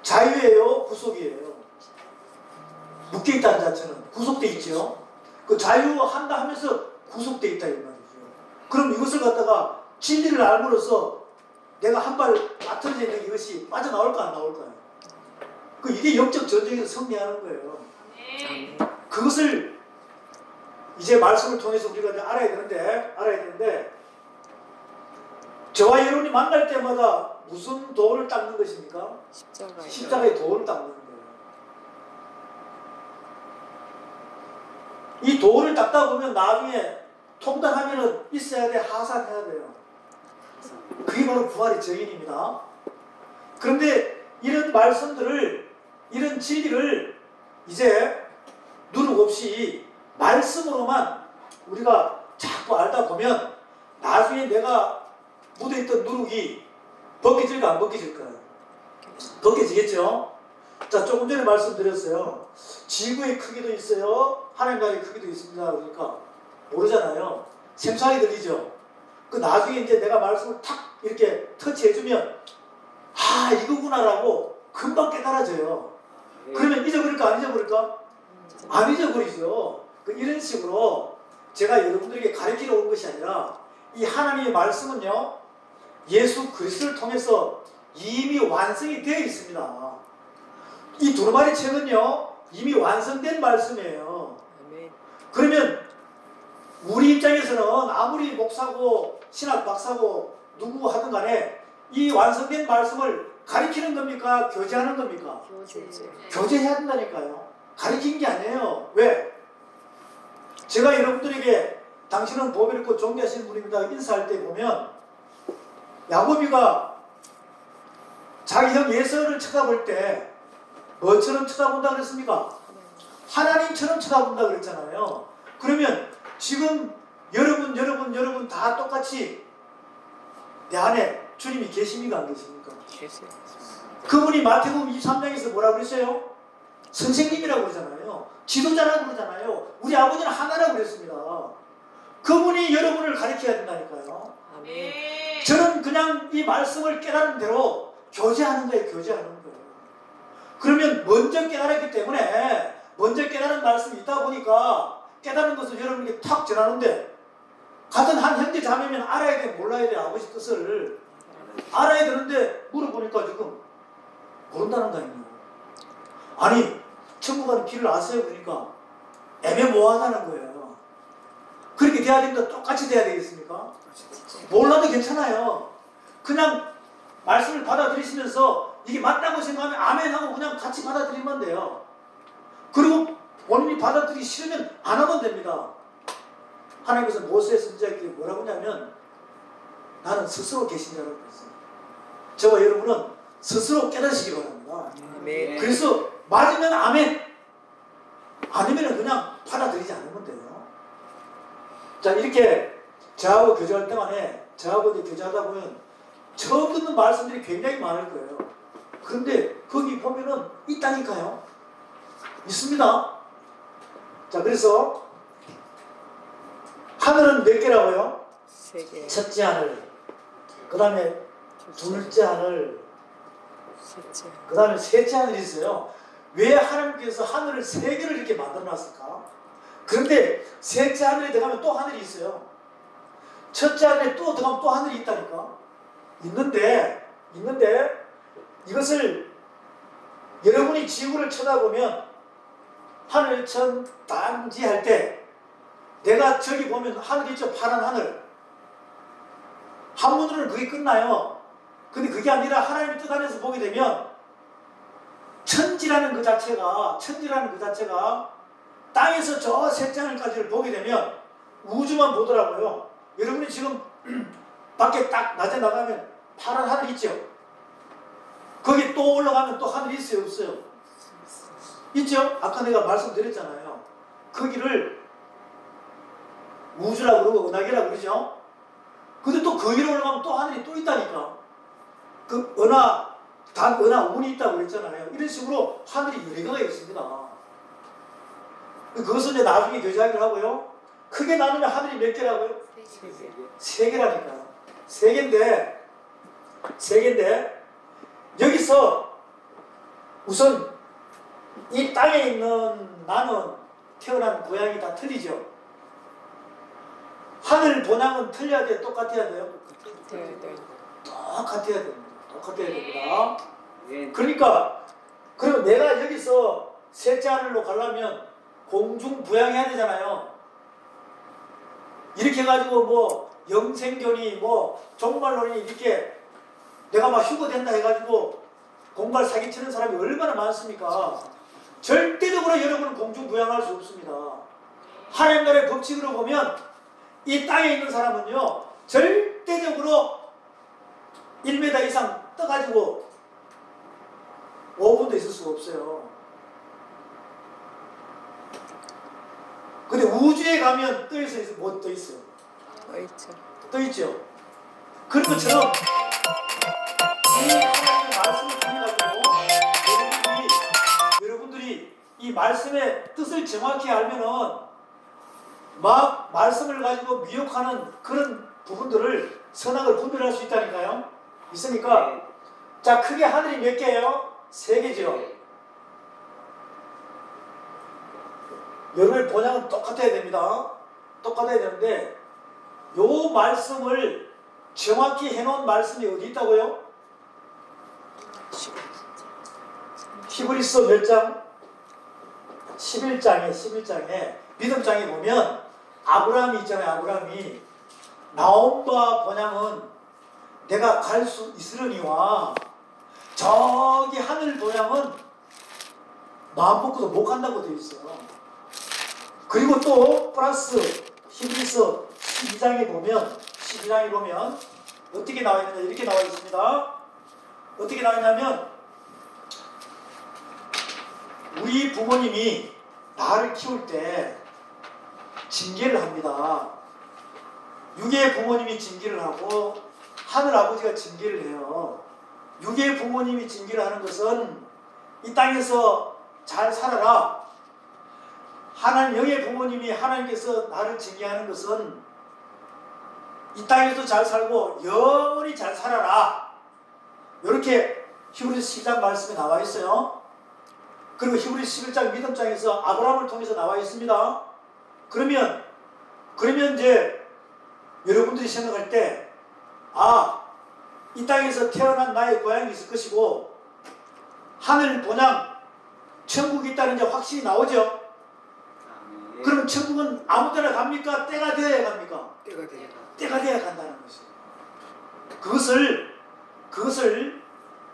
Speaker 1: 자유예요? 구속이에요? 묶여있다는 자체는 구속되어 있죠. 그 자유한다 하면서 구속되어 있다 이 말이죠. 그럼 이것을 갖다가 진리를 알므로써 내가 한 발 빠뜨려져 있는 이것이 빠져나올까 안 나올까요? 이게 영적 전쟁에서 승리하는 거예요. 그것을 이제 말씀을 통해서 우리가 이제 알아야 되는데 저와 여러분이 만날 때마다 무슨 도를 닦는 것입니까? 십자가의 도를 닦는 거예요. 이 도를 닦다 보면 나중에 통달하면은 있어야 돼, 하산해야 돼요. 그게 바로 부활의 증인입니다. 그런데 이런 말씀들을, 이런 진리를 이제 누룩 없이 말씀으로만 우리가 자꾸 알다 보면 나중에 내가 묻어있던 누룩이 벗겨질까 안 벗겨질까요? 벗겨지겠죠? 자, 조금 전에 말씀드렸어요. 지구의 크기도 있어요. 하나님 나라의 크기도 있습니다. 그러니까 모르잖아요. 생소하게 들리죠? 그 나중에 이제 내가 말씀을 탁 이렇게 터치해주면 아, 이거구나라고 금방 깨달아져요. 그러면 잊어버릴까 안 잊어버릴까? 안 잊어버리죠. 이런 식으로 제가 여러분들에게 가르치러 온 것이 아니라 이 하나님의 말씀은요, 예수 그리스도를 통해서 이미 완성이 되어 있습니다. 이 두루마리 책은요, 이미 완성된 말씀이에요. 그러면 우리 입장에서는 아무리 목사고 신학 박사고 누구 하든 간에 이 완성된 말씀을 가르치는 겁니까? 교제하는 겁니까? 교제해야 된다니까요. 가르치는 게 아니에요. 왜? 제가 여러분들에게 당신은 보배를 입고 존귀하시는 분입니다 인사할 때 보면 야곱이가 자기 형 예서를 쳐다볼 때 뭐처럼 쳐다본다 그랬습니까? 하나님처럼 쳐다본다 그랬잖아요. 그러면 지금 여러분 다 똑같이 내 안에 주님이 계십니까 안 계십니까?
Speaker 3: 계세요.
Speaker 1: 그분이 마태복음 23장에서 뭐라고 그랬어요? 선생님이라고 그러잖아요. 지도자라고 그러잖아요. 우리 아버지는 하나라고 그랬습니다. 그분이 여러분을 가르쳐야 된다니까요.
Speaker 3: 아멘.
Speaker 1: 저는 그냥 이 말씀을 깨달은 대로 교제하는 거예요. 교제하는 거예요. 그러면 먼저 깨달았기 때문에 먼저 깨달은 말씀이 있다 보니까 깨달은 것을 여러분에게 탁 전하는데 같은 한 형제 자매면 알아야 돼 몰라야 돼 아버지 뜻을 알아야 되는데 물어보니까 지금 모른다는 거 아니에요. 아니 천국 가는 길을 아세요? 그러니까 애매모호하다는 거예요. 그렇게 돼야 됩니다. 똑같이 돼야 되겠습니까? 몰라도 괜찮아요. 그냥 말씀을 받아들이시면서 이게 맞다고 생각하면 아멘하고 그냥 같이 받아들이면 돼요. 그리고 본인이 받아들이기 싫으면 안 하면 됩니다. 하나님께서 모세 선지자에게 뭐라고 하냐면 나는 스스로 계신 자라고 했어요. 저와 여러분은 스스로 깨닫으시기 바랍니다.
Speaker 3: 아멘.
Speaker 1: 그래서 맞으면 아멘, 아니면 그냥 받아들이지 않으면 돼요. 자, 이렇게 저하고 교제할 때만에, 저하고 이제 교제하다 보면 처음 듣는 말씀들이 굉장히 많을 거예요. 그런데 거기 보면은 있다니까요. 있습니다. 자, 그래서 하늘은 몇 개라고요?
Speaker 3: 3개.
Speaker 1: 첫째 하늘, 그 다음에 둘째 하늘,
Speaker 3: 셋째.
Speaker 1: 그 다음에 셋째 하늘이 있어요. 왜 하나님께서 하늘을 3개를 이렇게 만들어 놨을까? 그런데 셋째 하늘에 들어가면 또 하늘이 있어요. 첫째 하늘에 또 들어가면 또 하늘이 있다니까. 있는데 이것을 여러분이 지구를 쳐다보면 하늘천 단지 할 때 내가 저기 보면 하늘 있죠? 파란 하늘. 한문으로는 그게 끝나요. 근데 그게 아니라 하나님의 뜻 안에서 보게 되면 천지라는 그 자체가 땅에서 저 셋째 하늘까지를 보게 되면 우주만 보더라고요. 여러분이 지금 밖에 딱 낮에 나가면 파란 하늘 있죠? 거기 또 올라가면 또 하늘이 있어요? 없어요? 있죠? 아까 내가 말씀드렸잖아요. 거기를 우주라고 그러고 은하계라고 그러죠? 근데 또 그 위로 올라가면 또 하늘이 또 있다니까. 그 은하 운이 있다고 그랬잖아요. 이런 식으로 하늘이 여러 개가 있습니다. 그것은 이제 나중에 교제하기로 하고요. 크게 나누면 하늘이 몇 개라고요?
Speaker 3: 3개.
Speaker 1: 3개라니까요. 3개인데 여기서 우선 이 땅에 있는 나는 태어난 고향이 다 틀리죠. 하늘 본향은 틀려야 돼요? 똑같아야 돼요? 똑같아야 됩니다. 그러니까 그럼 내가 여기서 셋째 하늘로 가려면 공중부양해야 되잖아요. 이렇게 해가지고 뭐 영생견이 뭐 종말론이 이렇게 내가 막 휴거 된다 해가지고 공갈 사기치는 사람이 얼마나 많습니까? 절대적으로 여러분은 공중부양할 수 없습니다. 하나님 나라의 법칙으로 보면 이 땅에 있는 사람은요 절대적으로 1m 이상 떠가지고 5분도 있을 수가 없어요. 근데 우주에 가면 떠 있어요? 못 떠 있어요? 떠 있죠. 그런 것처럼 이 하나님의 말씀을 통해가지고 여러분들이 이 말씀의 뜻을 정확히 알면은 막 말씀을 가지고 미혹하는 그런 부분들을 선악을 분별할 수 있다니까요. 있으니까 자, 크게 하늘이 몇 개예요? 3개죠. 여러분의 본향은 똑같아야 됩니다. 똑같아야 되는데 요 말씀을 정확히 해놓은 말씀이 어디 있다고요? 히브리서 몇 장? 11장에 믿음장에 보면 아브라함이 있잖아요. 아브라함이 나온 바 본향은 내가 갈 수 있으려니와 저기 하늘 본향은 마음 먹고도 못 간다고 되어 있어요. 그리고 또 플러스 히브리서 12장에 보면 어떻게 나와 있느냐 이렇게 나와 있습니다. 어떻게 나와 있냐면 우리 부모님이 나를 키울 때 징계를 합니다. 육의 부모님이 징계를 하고 하늘 아버지가 징계를 해요. 육의 부모님이 징계를 하는 것은 이 땅에서 잘 살아라. 하나님 영의 부모님이 하나님께서 나를 징계하는 것은 이 땅에서 잘 살고 영원히 잘 살아라. 이렇게 히브리서 12장 말씀에 나와 있어요. 그리고 히브리서 11장 믿음장에서 아브라함을 통해서 나와 있습니다. 그러면 이제 여러분들이 생각할 때 이 땅에서 태어난 나의 고향이 있을 것이고 하늘 본향 천국이 있다는 게 확실히 나오죠. 그럼 천국은 아무 때나 갑니까? 때가 되어야 갑니까? 때가 돼야 간다는 것이에요. 그것을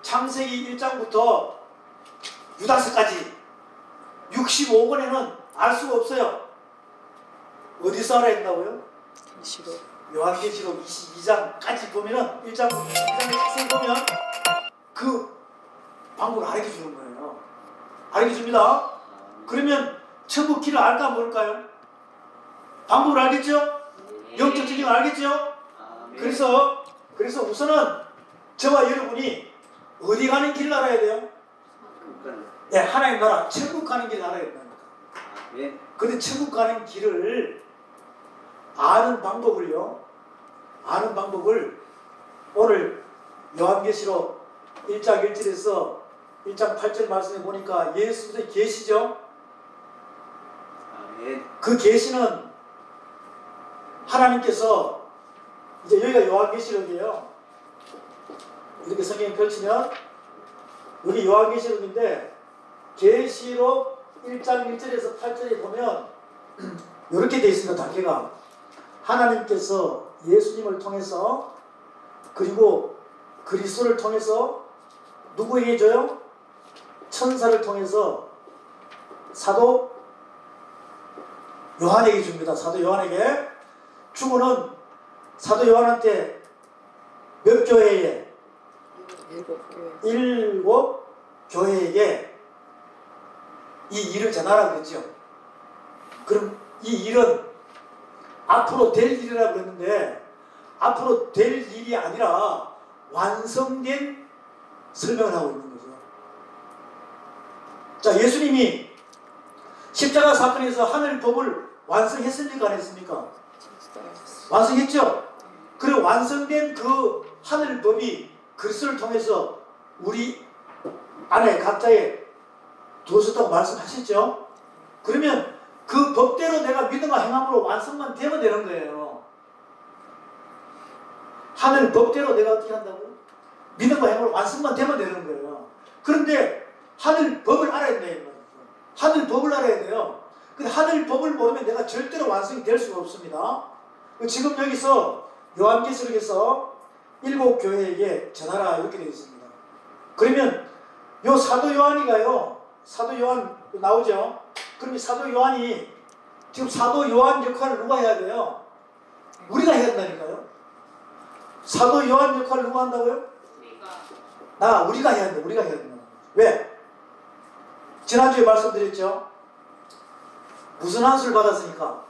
Speaker 1: 창세기 1장부터 유다서까지 65권에는 알 수가 없어요. 어디서 알아야 된다고요? 요한계시록 22장까지 보면은 1장부터 2장을 자세히 보면 그 방법을 알려 주는 거예요. 알려 줍니다. 그러면 천국 길을 알까 모를까요? 방법을 알겠죠? 영적 진리를 알겠죠? 그래서 우선은 저와 여러분이 어디 가는 길을 알아야 돼요? 네, 하나님 나라 천국 가는 길을 알아야 된다니까. 그런데 천국 가는 길을 아는 방법을요. 아는 방법을 오늘 요한계시록 1장 1절에서 1장 8절 말씀에 보니까 예수의 계시죠? 그 계시는 하나님께서 이제 여기가 요한계시록이에요. 이렇게 성경 펼치면 여기 요한계시록인데 계시록 1장 1절에서 8절에 보면 이렇게 되어 있습니다. 단계가 하나님께서 예수님을 통해서 그리고 그리스도를 통해서 누구에게 줘요? 천사를 통해서 사도 요한에게 줍니다. 사도 요한에게 주고는 사도 요한한테 몇 교회에?
Speaker 3: 7교회.
Speaker 1: 7교회에게 이 일을 전하라고 그랬죠. 그럼 이 일은 앞으로 될 일이라고 그랬는데 앞으로 될 일이 아니라 완성된 설명을 하고 있는 거죠. 자, 예수님이 십자가 사건에서 하늘 법을 완성했습니까? 안 했습니까? 완성했죠? 그리고 완성된 그 하늘 법이 그리스도를 통해서 우리 안에 각자에 두었다고 말씀하셨죠? 그러면 그 법대로 내가 믿음과 행함으로 완성만 되면 되는 거예요. 하늘 법대로 내가 어떻게 한다고요? 믿음과 행함으로 완성만 되면 되는 거예요. 그런데 하늘 법을 알아야 돼요. 하늘 법을 알아야 돼요. 근데 하늘 법을 모르면 내가 절대로 완성이 될 수가 없습니다. 지금 여기서 요한계시록에서 7교회에게 전하라 이렇게 되어 있습니다. 그러면 요 사도 요한이가요. 사도 요한 나오죠. 그럼 이 사도 요한이 지금 사도 요한 역할을 누가 해야 돼요? 우리가 해야 된다니까요. 사도 요한 역할을 누가 한다고요? 우리가 해야 된다. 우리가 해야 된다. 왜? 지난주에 말씀드렸죠. 무슨 안수를 받았으니까?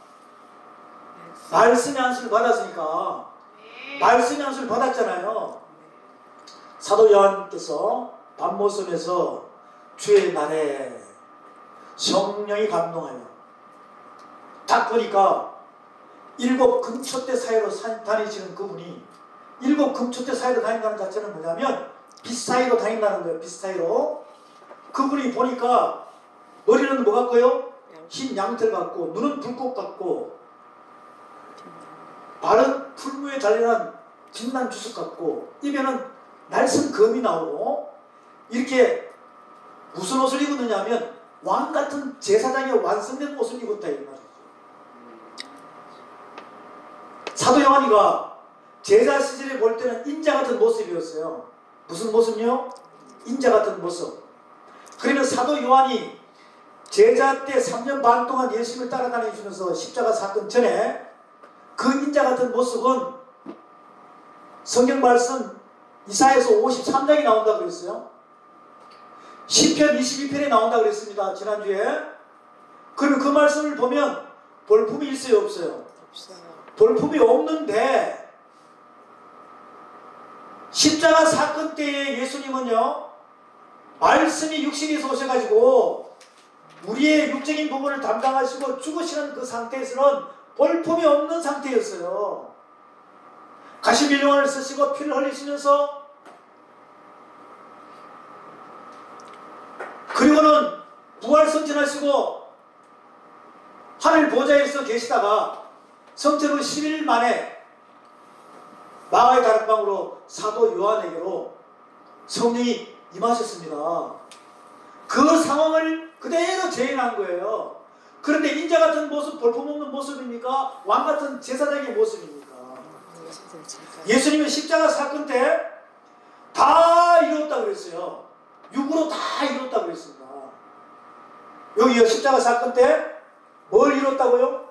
Speaker 1: 말씀의 안수를 받았으니까. 말씀의 안수를 받았잖아요. 사도 요한께서 밤모섬에서 주의 날에 성령이 감동하여 딱 보니까 7 금초대 사이로 다니시는 그분이 7 금초대 사이로 다닌다는 자체는 뭐냐면 빛 사이로 다닌다는 거예요. 빛 사이로. 그분이 보니까 머리는 뭐 같고요? 흰 양털 같고 눈은 불꽃 같고 발은 풀무에 잘려난 빛난 주석 같고 입에는 날선 검이 나오고 이렇게 무슨 옷을 입었느냐 하면 왕같은 제사장의 완성된 옷을 입었다 이 말이죠. 사도 요한이가 제자 시절에 볼 때는 인자 같은 모습이었어요. 무슨 모습이요? 인자 같은 모습. 그러면 사도 요한이 제자 때 3년 반 동안 예수님을 따라다니시면서 십자가 사건 전에 그 인자 같은 모습은 성경 말씀 이사야서 53장이 나온다고 그랬어요. 시편 22편에 나온다고 그랬습니다. 지난주에. 그러면 그 말씀을 보면 볼품이 있어요? 없어요?
Speaker 3: 없어요.
Speaker 1: 볼품이 없는데 십자가 사건 때에 예수님은요 말씀이 육신에서 오셔가지고 우리의 육적인 부분을 담당하시고 죽으시는 그 상태에서는 볼품이 없는 상태였어요. 가시밀령을 쓰시고 피를 흘리시면서 그리고는 부활승천하시고 하늘 보좌에서 계시다가 성천 후 10일 만에 마가의 다락방으로 사도 요한에게로 성령이 임하셨습니다. 그 상황을 그대로 재현한 거예요. 그런데 인자 같은 모습, 볼품없는 모습입니까? 왕 같은 제사장의 모습입니까? 예수님은 십자가 사건 때 다 이뤘다고 그랬어요. 육으로 다 이뤘다고 그랬습니다. 여기요, 십자가 사건 때 뭘 이뤘다고요?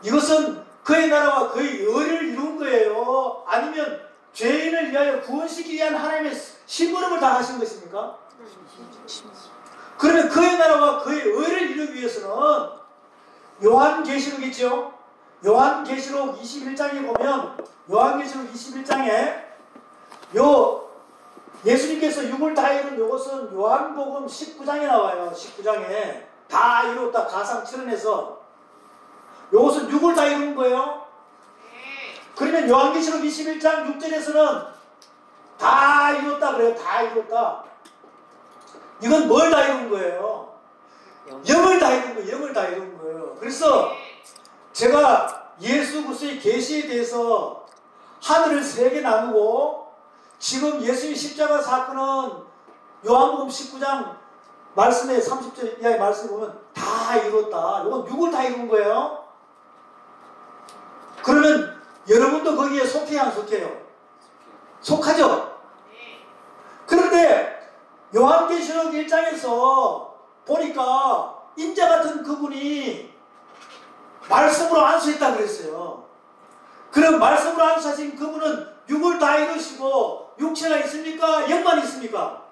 Speaker 1: 이것은 그 그의 나라와 그의 의를 이룬 거예요? 아니면 죄인을 위하여 구원시키기 위한 하나님의 심부름을 다 하신 것입니까? 그러면 그의 나라와 그의 의를 이루기 위해서는 요한계시록이죠. 요한계시록 21장에 보면 요한계시록 21장에 예수님께서 육을 다 이룬 요것은 요한복음 19장에 나와요. 19장에 다 이뤘다 가상 칠언해서 요것은 육을 다 이룬 거예요. 그러면 요한계시록 21장 6절에서는 다 이뤘다 그래요. 다 이뤘다. 이건 뭘 다 이룬 거예요? 영을 다 이룬 거예요. 영을 다 이룬 거예요. 그래서 제가 예수 그리스도의 계시에 대해서 하늘을 세 개 나누고 지금 예수의 십자가 사건은 요한복음 19장 말씀에 30절 이하의 말씀을 보면 다 이뤘다. 이건 육을 다 이룬 거예요. 그러면 여러분도 거기에 속해야 안 속해요? 속하죠? 그런데 요한계시록 1장에서 보니까 인자 같은 그분이 말씀으로 안수했다 그랬어요. 그럼 말씀으로 안수하신 그분은 육을 다 이루시고 육체가 있습니까? 영만 있습니까?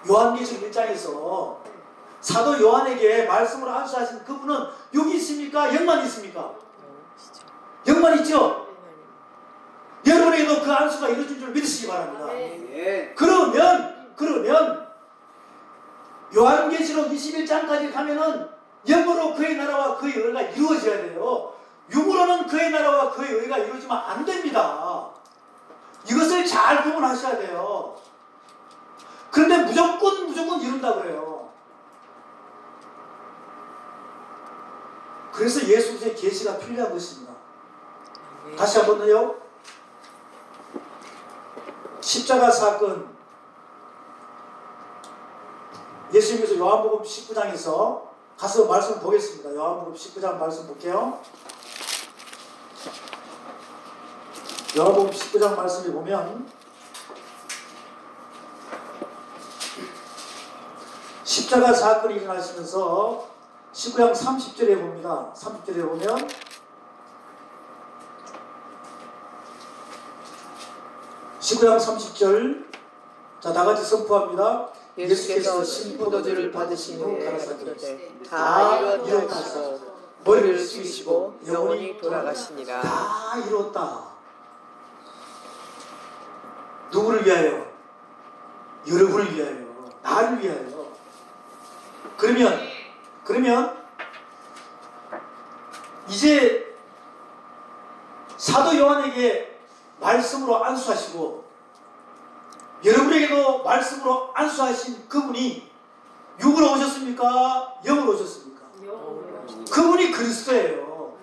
Speaker 1: 요한계시록 1장에서 사도 요한에게 말씀으로 안수하신 그분은 육이 있습니까? 영만 있습니까? 영만 있죠? 여러분에게도 그 안수가 이루어진 줄 믿으시기 바랍니다. 그러면 요한계시록 21장까지 가면은 영으로 그의 나라와 그의 의가 이루어져야 돼요. 육으로는 그의 나라와 그의 의가 이루어지면 안 됩니다. 이것을 잘 구분하셔야 돼요. 그런데 무조건 이룬다 그래요. 그래서 예수 그리스도의 계시가 필요한 것입니다. 다시 한번요. 십자가 사건 예수님께서 요한복음 19장에서 가서 말씀 보겠습니다. 요한복음 19장 말씀 볼게요. 요한복음 19장 말씀에 보면 십자가 사건이 일어나시면서 19장 30절에 봅니다. 30절에 보면 (19장 30절) 자, 다같이 선포합니다.
Speaker 3: 예수께서 신포도주를 받으신 후에 가라사대
Speaker 1: 다
Speaker 3: 다
Speaker 1: 이루었다.
Speaker 3: 이루었다고
Speaker 1: 머리를
Speaker 3: 머리를 숙이시고 영원히 돌아가시니라.
Speaker 1: 다 이뤘다. 누구를 위하여? 여러분을 위하여. 나를 위하여. 그러면 이제 사도 요한에게 말씀으로 안수하시고 여러분에게도 말씀으로 안수하신 그분이 육으로 오셨습니까? 영으로 오셨습니까? 그분이 그리스도예요.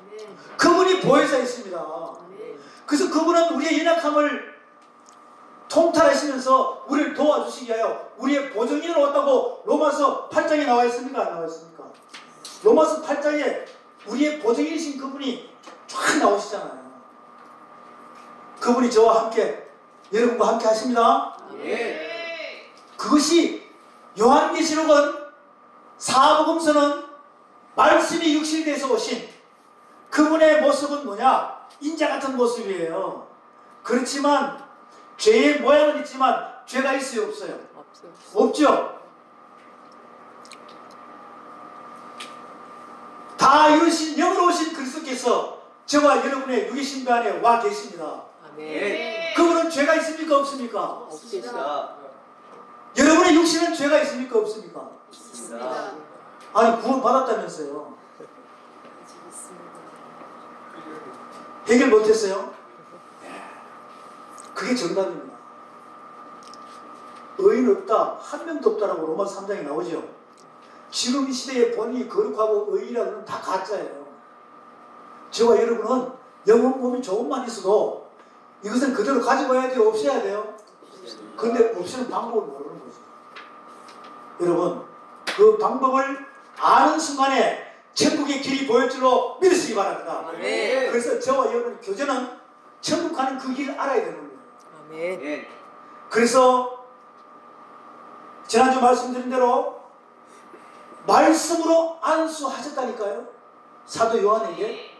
Speaker 1: 그분이 보혜사 있습니다. 그래서 그분은 우리의 연약함을 통탈하시면서 우리를 도와주시기 위하여 우리의 보증인으로 왔다고 로마서 8장에 나와 있습니까? 안 나와 있습니까? 로마서 8장에 우리의 보증인이신 그분이 쫙 나오시잖아요. 그분이 저와 함께 여러분과 함께 하십니다. 그것이 요한계시록은 사복음서는 말씀이 육신돼서 오신 그분의 모습은 뭐냐? 인자 같은 모습이에요. 그렇지만 죄의 모양은 있지만 죄가 있어요? 없어요? 없죠? 다 이루신 영으로 오신 그리스도께서 저와 여러분의 육의 신비 안에 와 계십니다. 그분은 죄가 있습니까? 없습니까?
Speaker 3: 없습니다.
Speaker 1: 여러분의 육신은 죄가 있습니까? 없습니까?
Speaker 3: 있습니다.
Speaker 1: 아니 구원 받았다면서요. 해결 못했어요? 그게 정답입니다. 의인 없다, 한 명도 없다라고 로마서 3장에 나오죠. 지금 이 시대의 본인이 거룩하고 의인이라는 건 다 가짜예요. 저와 여러분은 영혼 몸이 조금만 있어도 이것은 그대로 가지고 와야 돼요? 없애야 돼요? 그런데 없애는 방법을 모르는 거죠. 여러분, 그 방법을 아는 순간에 천국의 길이 보일 줄로 믿으시기 바랍니다.
Speaker 3: 아멘.
Speaker 1: 그래서 저와 여러분의 교제는 천국 가는 그 길을 알아야 되는 거예요.
Speaker 3: 아멘.
Speaker 1: 그래서 지난주 말씀드린 대로 말씀으로 안수하셨다니까요. 사도 요한에게.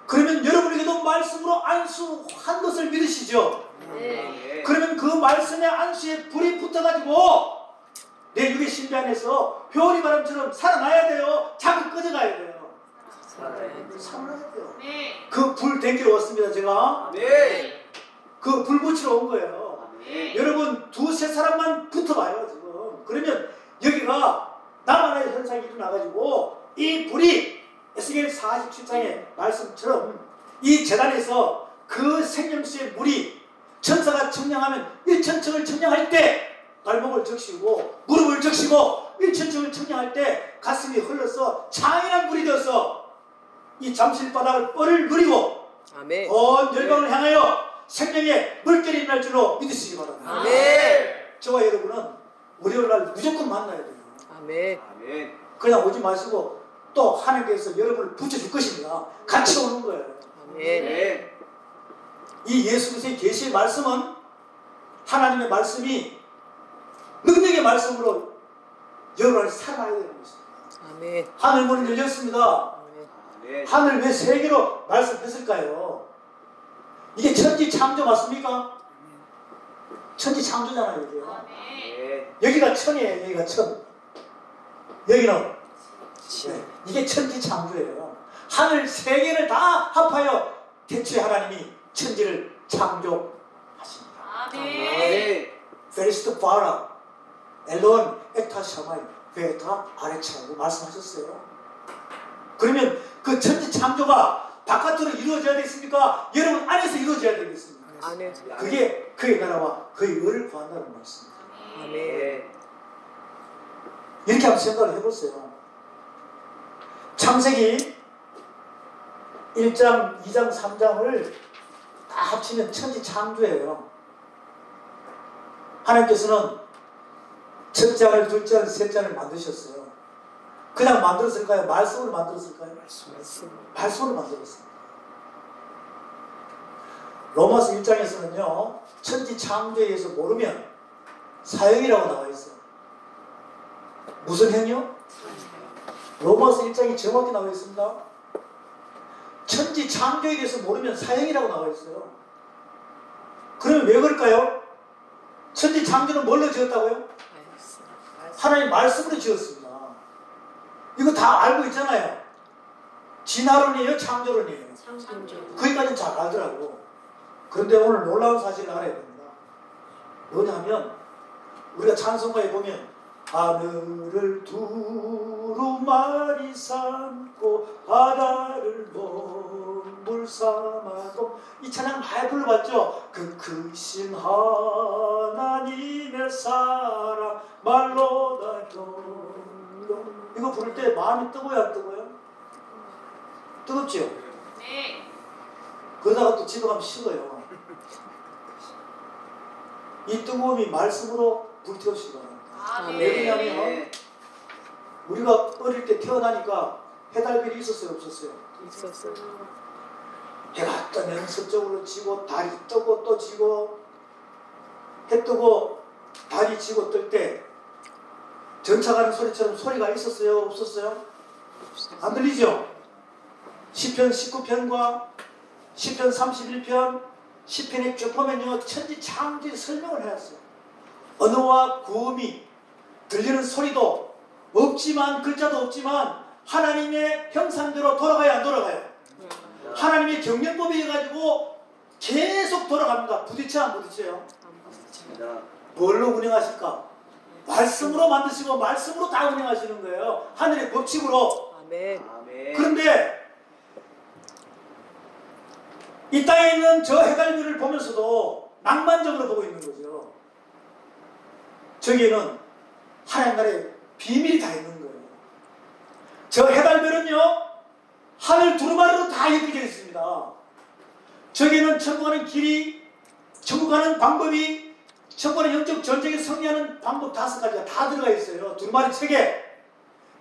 Speaker 1: 그러면 여러분에게도 말씀으로 안수한 것을 믿으시죠?
Speaker 3: 네.
Speaker 1: 그러면 그 말씀의 안수에 불이 붙어가지고 내 육의 신비 안에서 회오리 바람처럼 살아나야 돼요? 자꾸 꺼져가야 돼요? 살아나야 돼요. 그 불 댕기러 왔습니다 제가. 그 불 붙이러 온 거예요. 여러분 두세 사람만 붙어봐요 지금. 그러면 여기가 나만의 현상이 일어나가지고 이 불이 에스겔 47장의 말씀처럼 이 제단에서 그 생명수의 물이 천사가 청량하면 일천층을 청량할 때 발목을 적시고 무릎을 적시고 일천층을 청량할 때 가슴이 흘러서 장인한 물이 되어서 이 잠실바닥을 뻘을 누리고
Speaker 3: 아멘.
Speaker 1: 온 열방을 향하여 생명의 물결이 날 줄로 믿으시기 바랍니다.
Speaker 3: 아멘.
Speaker 1: 저와 여러분은 월요일날 무조건 만나야 돼요.
Speaker 3: 아멘.
Speaker 1: 그냥 오지 마시고 또 하나님께서 여러분을 붙여줄 것입니다. 같이 오는 거예요.
Speaker 3: 아멘.
Speaker 1: 이 예수 그리스도의 계시의 말씀은 하나님의 말씀이 능력의 말씀으로 여러분을 살아야 되는 것입니다.
Speaker 3: 아멘.
Speaker 1: 하늘 문은 열렸습니다. 하늘 왜 세 개로 말씀했을까요? 이게 천지 창조 맞습니까? 천지 창조잖아요. 여기요. 여기가 천이에요. 여기가 천. 여기는 네, 이게 천지 창조예요. 하늘 세 개를 다 합하여 태초에 하나님이 천지를 창조하십니다.
Speaker 3: 아멘.
Speaker 1: 페리스트 바라 엘론 에타 샤마이 베타 아레차라고 말씀하셨어요. 그러면 그 천지 창조가 바깥으로 이루어져야 되겠습니까? 여러분 안에서 이루어져야 되겠습니까?
Speaker 3: 안에서.
Speaker 1: 그게 그의 나라와 그의 의를 구한다는 말씀입니다.
Speaker 3: 아멘.
Speaker 1: 이렇게 한번 생각을 해보세요. 창세기 1장, 2장, 3장을 다 합치면 천지 창조예요. 하나님께서는 첫째 하늘, 둘째 하늘, 셋째 하늘 만드셨어요. 그냥 만들었을까요? 말씀으로 만들었을까요? 말씀으로 만들었습니다. 로마서 1장에서는요 천지 창조에 의해서 모르면 사형이라고 나와 있어요. 무슨 행위요? 로마서 1장이 정확히 나와 있습니다. 천지 창조에 대해서 모르면 사형이라고 나와 있어요. 그러면 왜 그럴까요? 천지 창조는 뭘로 지었다고요? 하나님 말씀으로 지었습니다. 이거 다 알고 있잖아요. 진화론이에요? 창조론이에요? 거기까지는 잘 알더라고. 그런데 오늘 놀라운 사실을 알아야 됩니다. 뭐냐면 우리가 찬송가에 보면 하늘을 두루마리 삼고 바다를 눈물 삼아도 이 찬양 많이 불러봤죠? 그 크신 하나님의 사랑 말로 다 이거 부를 때 마음이 뜨거워요 안 뜨거워요? 뜨겁죠?
Speaker 2: 네.
Speaker 1: 그러다가 또 집에 가면 식어요. 이 뜨거움이 말씀으로 불태우시기 바랍니다. 왜냐하면 우리가 어릴 때 태어나니까 해달별이 있었어요 없었어요?
Speaker 3: 있었어요.
Speaker 1: 해가 뜨면 서쪽으로 지고 달이 뜨고 또 지고 해 뜨고 달이 지고 뜰 때 전차 가는 소리처럼 소리가 있었어요 없었어요? 안 들리죠? 시편 19편과 시편 31편 시편에 쭉 보면요 천지 창조의 설명을 해놨어요. 언어와 구음이 들리는 소리도 없지만 글자도 없지만 하나님의 형상대로 돌아가요 안 돌아가요? 하나님의 경영법이 해가지고 계속 돌아갑니다. 부딪혀 안 부딪혀요? 뭘로 운행하실까? 말씀으로 만드시고 말씀으로 다 운행하시는 거예요. 하늘의 법칙으로.
Speaker 3: 아멘.
Speaker 1: 그런데 이 땅에 있는 저 해달별을 보면서도 낭만적으로 보고 있는 거죠. 저기에는 하나님 나라의 비밀이 다 있는 거예요. 저 해달별은요 하늘 두루마리로 다 엮여져 있습니다. 저기에는 천국 가는 길이, 천국 가는 방법이, 천국 가는 영적 전쟁에 승리하는 방법 5가지가 다 들어가 있어요. 두루마리 책에.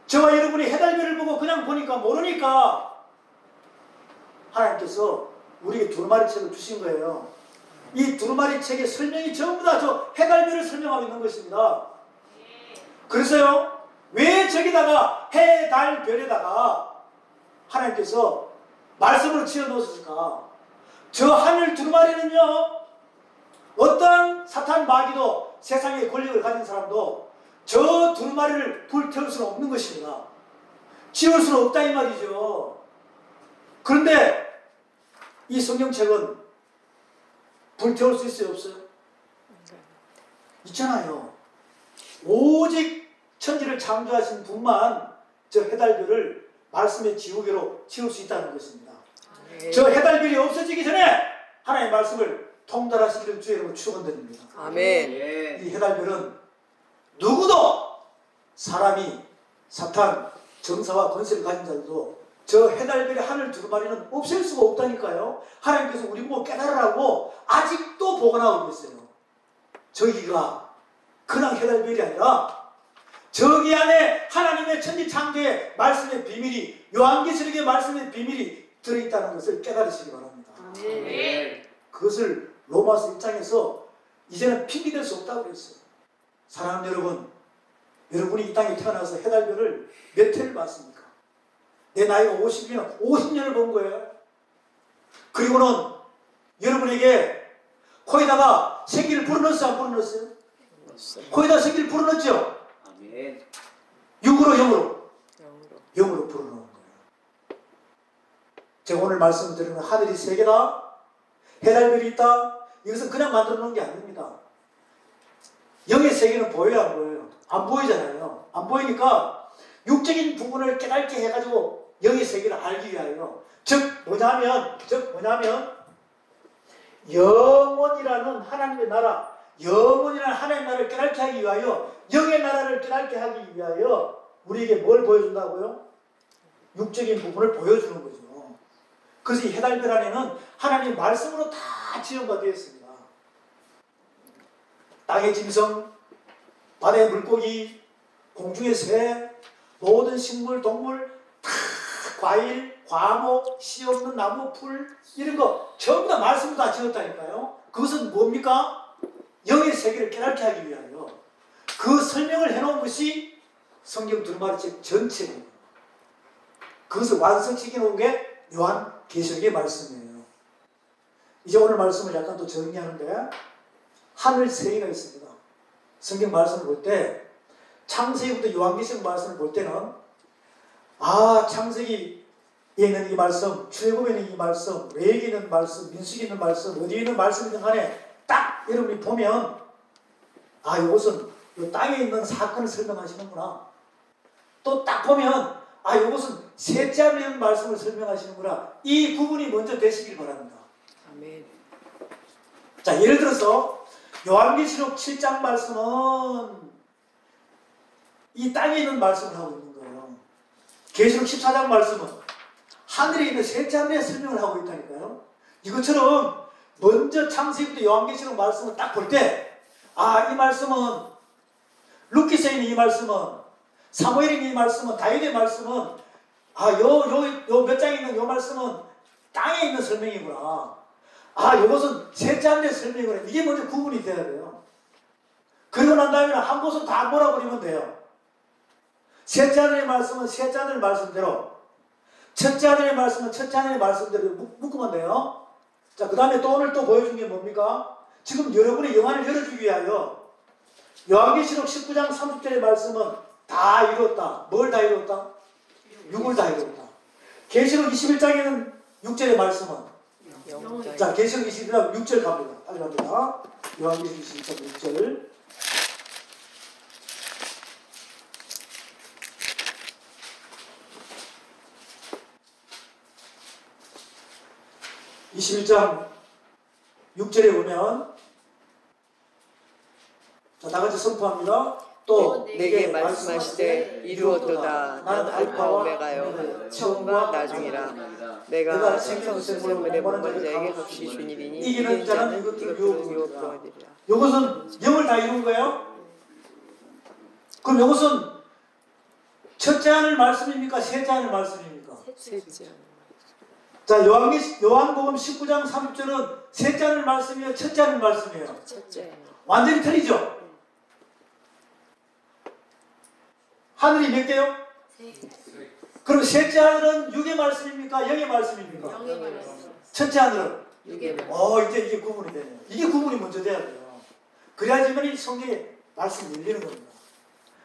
Speaker 1: 저와 여러분이 해달별을 보고 그냥 보니까 모르니까 하나님께서 우리에게 두루마리 책을 주신 거예요. 이 두루마리 책의 설명이 전부 다 저 해달별을 설명하고 있는 것입니다. 그래서요 왜 저기다가 해달별에다가 하나님께서 말씀으로 지어놓으셨을까? 저 하늘 두루마리는요, 어떤 사탄 마귀도 세상의 권력을 가진 사람도 저 두루마리를 불태울 수는 없는 것입니다. 지울 수는 없다 이 말이죠. 그런데 이 성경책은 불태울 수 있어요, 없어요? 있잖아요. 오직 천지를 창조하신 분만 저 해달별을 말씀의 지우개로 지울 수 있다는 것입니다. 저 해달별이 없어지기 전에 하나님의 말씀을 통달하시기를 주의 이름으로 축원드립니다.
Speaker 3: 아멘.
Speaker 1: 이 해달별은 누구도 사람이 사탄 정사와 권세를 가진 자들도 저 해달별의 하늘 두루마리는 없앨 수가 없다니까요. 하나님께서 우리 보고 깨달으라고 아직도 보관하고 계세요. 저기가 그냥 해달별이 아니라 저기 안에 하나님의 천지 창조의 말씀의 비밀이, 요한계시록의 말씀의 비밀이 들어있다는 것을 깨달으시기 바랍니다. 그것을 로마서 1장에서 이제는 핑계댈 수 없다고 그랬어요. 사랑하는 여러분, 여러분이 이 땅에 태어나서 해달별을 몇 해를 봤습니까? 내 나이가 50년을 본 거예요. 그리고는 여러분에게 코에다가 생기를 불어넣었어요, 안 불어넣었어요? 코에다가 생기를 불어넣었죠?
Speaker 2: 아멘.
Speaker 1: 6으로 0으로 불어넣은 거예요. 제가 오늘 말씀드리는 하늘이 세 개다, 해달별이 있다, 이것은 그냥 만들어 놓은 게 아닙니다. 영의 세계는 보여요, 안 보여요? 안 보이잖아요. 안 보이니까 육적인 부분을 깨닫게 해가지고 영의 세계를 알기 위하여, 즉 뭐냐면 영원이라는 하나님의 나라, 영원이라는 하나님의 나라를 깨닫게 하기 위하여, 영의 나라를 깨닫게 하기 위하여 우리에게 뭘 보여준다고요? 육적인 부분을 보여주는 거죠. 그래서 이 해달별 안에는 하나님의 말씀으로 다 지정가 되어 있습니다. 땅의 짐승, 바다의 물고기, 공중의 새, 모든 식물, 동물, 다 과일, 과목, 씨 없는 나무, 풀, 이런 거 전부 다 말씀으로 다 지었다니까요. 그것은 뭡니까? 영의 세계를 깨닫게 하기 위하여 그 설명을 해놓은 것이 성경 두루마리책 전체입니다. 그것을 완성시켜 놓은 게 요한계시록의 말씀이에요. 이제 오늘 말씀을 약간 또 정리하는데, 하늘 세 개가 있습니다. 성경 말씀을 볼 때 창세기부터 요한계시록 말씀을 볼 때는 창세기에 있는 이 말씀, 출애굽에 있는 이 말씀, 레위기에 있는 말씀, 민수기에 있는 말씀, 어디에 있는 말씀이든 간에 딱 여러분이 보면 이것은 이 땅에 있는 사건을 설명하시는구나. 또 딱 보면 이것은 셋째 하늘에 있는 말씀을 설명하시는구나. 이 구분이 먼저 되시길 바랍니다.
Speaker 3: 아멘.
Speaker 1: 자, 예를 들어서 요한계시록 7장 말씀은 이 땅에 있는 말씀을 하고 있는 거예요. 계시록 14장 말씀은 하늘에 있는 셋째 하늘의 설명을 하고 있다니까요. 이것처럼 먼저 창세기부터 요한계시록 말씀을 딱 볼 때 이 말씀은, 루키스에 있는 이 말씀은, 사무엘에 있는 이 말씀은, 다윗의 말씀은, 요 몇 장에 있는 요 말씀은 땅에 있는 설명이구나. 요것은 셋째 하늘의 설명이구나. 이게 먼저 구분이 돼야 돼요. 그러고 난 다음에 한 곳은 다 몰아버리면 돼요. 셋째 하늘의 말씀은 셋째 하늘의 말씀대로, 첫째 하늘의 말씀은 첫째 하늘의 말씀대로 묶으면 돼요. 자, 그 다음에 또 오늘 또 보여준 게 뭡니까? 지금 여러분의 영안을 열어주기 위하여 요한계시록 19장 30절의 말씀은 다 이뤘다. 뭘 다 이뤘다? 6을 다 이뤘다. 계시록 21장에는 6절의 말씀은, 자, 계시록 21장 6절 갑니다. 빨리 갑니다. 요한계시록 21장 6절. (21장 6절에) 보면, 자, 다 같이 선포합니다. 또
Speaker 3: 내게 말씀하시되 이루었도다. 나는 알파와 오메가요 처음과 나중이라. 내가 생성스를 보내 본 자에게 값이 주니리니 이기는 자는 이것들을 유업으로 얻으리라.
Speaker 1: 이것은 영을 다 이룬 거예요? 그럼 이것은 첫째 하늘 말씀입니까? 셋째 하늘 말씀입니까?
Speaker 3: 셋째.
Speaker 1: 자, 요한복음 19장 30절은 셋째 하늘 말씀이에요? 첫째 하늘 말씀이에요?
Speaker 3: 첫째.
Speaker 1: 완전히 틀리죠? 하늘이 몇 개요? 그럼 셋째 하늘은 육의 말씀입니까? 영의 말씀입니까?
Speaker 3: 영의 말씀.
Speaker 1: 첫째 하늘은?
Speaker 3: 육의 말씀.
Speaker 1: 이제 이게 구분이 되네요. 이게 구분이 먼저 돼야 돼요. 그래야지만 이 성경의 말씀이 열리는 겁니다.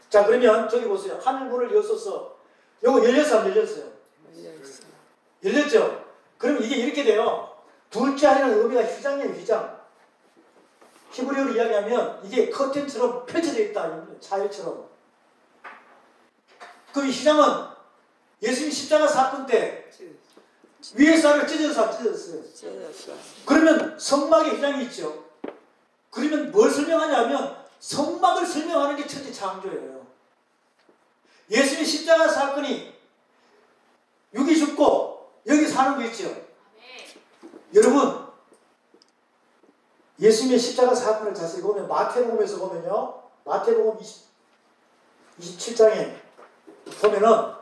Speaker 1: 자, 그러면 저기 보세요. 하늘 문을 여서서 요거 열렸어, 안 열렸어요? 열렸죠? 그럼 이게 이렇게 돼요. 둘째 하늘은 의미가 휘장이에요, 휘장. 히브리어로 이야기하면 이게 커튼처럼 펼쳐져 있다, 자열처럼. 그 휘장은 예수님 십자가 사건 때 위에 쌀을 찢어서 찢었어요. 그러면 성막의 휘장이 있죠. 그러면 뭘 설명하냐면 성막을 설명하는 게 천지 창조예요. 예수님 십자가 사건이 육이 죽고 여기 사는 거 있죠. 여러분, 예수님의 십자가 사건을 자세히 보면 마태복음에서 보면요. 마태복음 27장에 보면은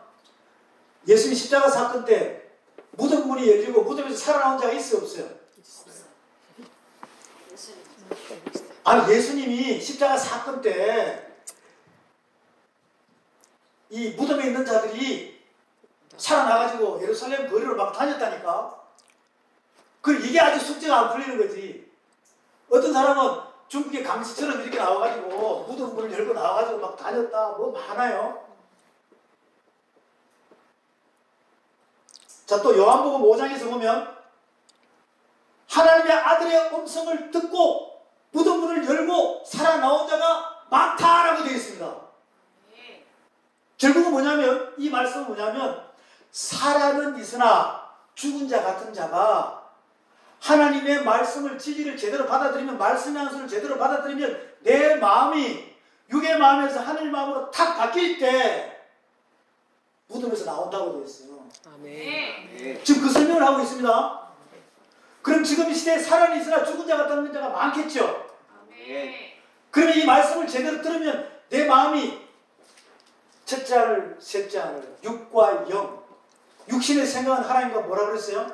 Speaker 1: 예수님 십자가 사건 때 무덤 문이 열리고 무덤에서 살아나온 자가 있어요, 없어요? 아니, 예수님이 십자가 사건 때 이 무덤에 있는 자들이 살아나가지고 예루살렘 거리로 막 다녔다니까. 이게 아주 숙제가 안 풀리는 거지. 어떤 사람은 중국의 강시처럼 이렇게 나와가지고 무덤 문을 열고 나와가지고 막 다녔다, 뭐 많아요. 자, 또 요한복음 5장에서 보면 하나님의 아들의 음성을 듣고 무덤 문을 열고 살아나온 자가 많다라고 되어 있습니다. 결국은 뭐냐면, 이 말씀은 뭐냐면, 살아는 있으나 죽은 자 같은 자가 하나님의 말씀을, 진리를 제대로 받아들이면, 말씀의 한수를 제대로 받아들이면 내 마음이 육의 마음에서 하늘 마음으로 탁 바뀔 때 무덤에서 나온다고 되어 있어요.
Speaker 3: 아멘.
Speaker 1: 지금 그 설명을 하고 있습니다. 그럼 지금 이 시대에 살아는 있으나 죽은 자 같은 자가 많겠죠. 그러면 이 말씀을 제대로 들으면 내 마음이 첫째 하늘, 셋째 하늘, 육과 영, 육신의 생각은 하나님과 뭐라고 그랬어요?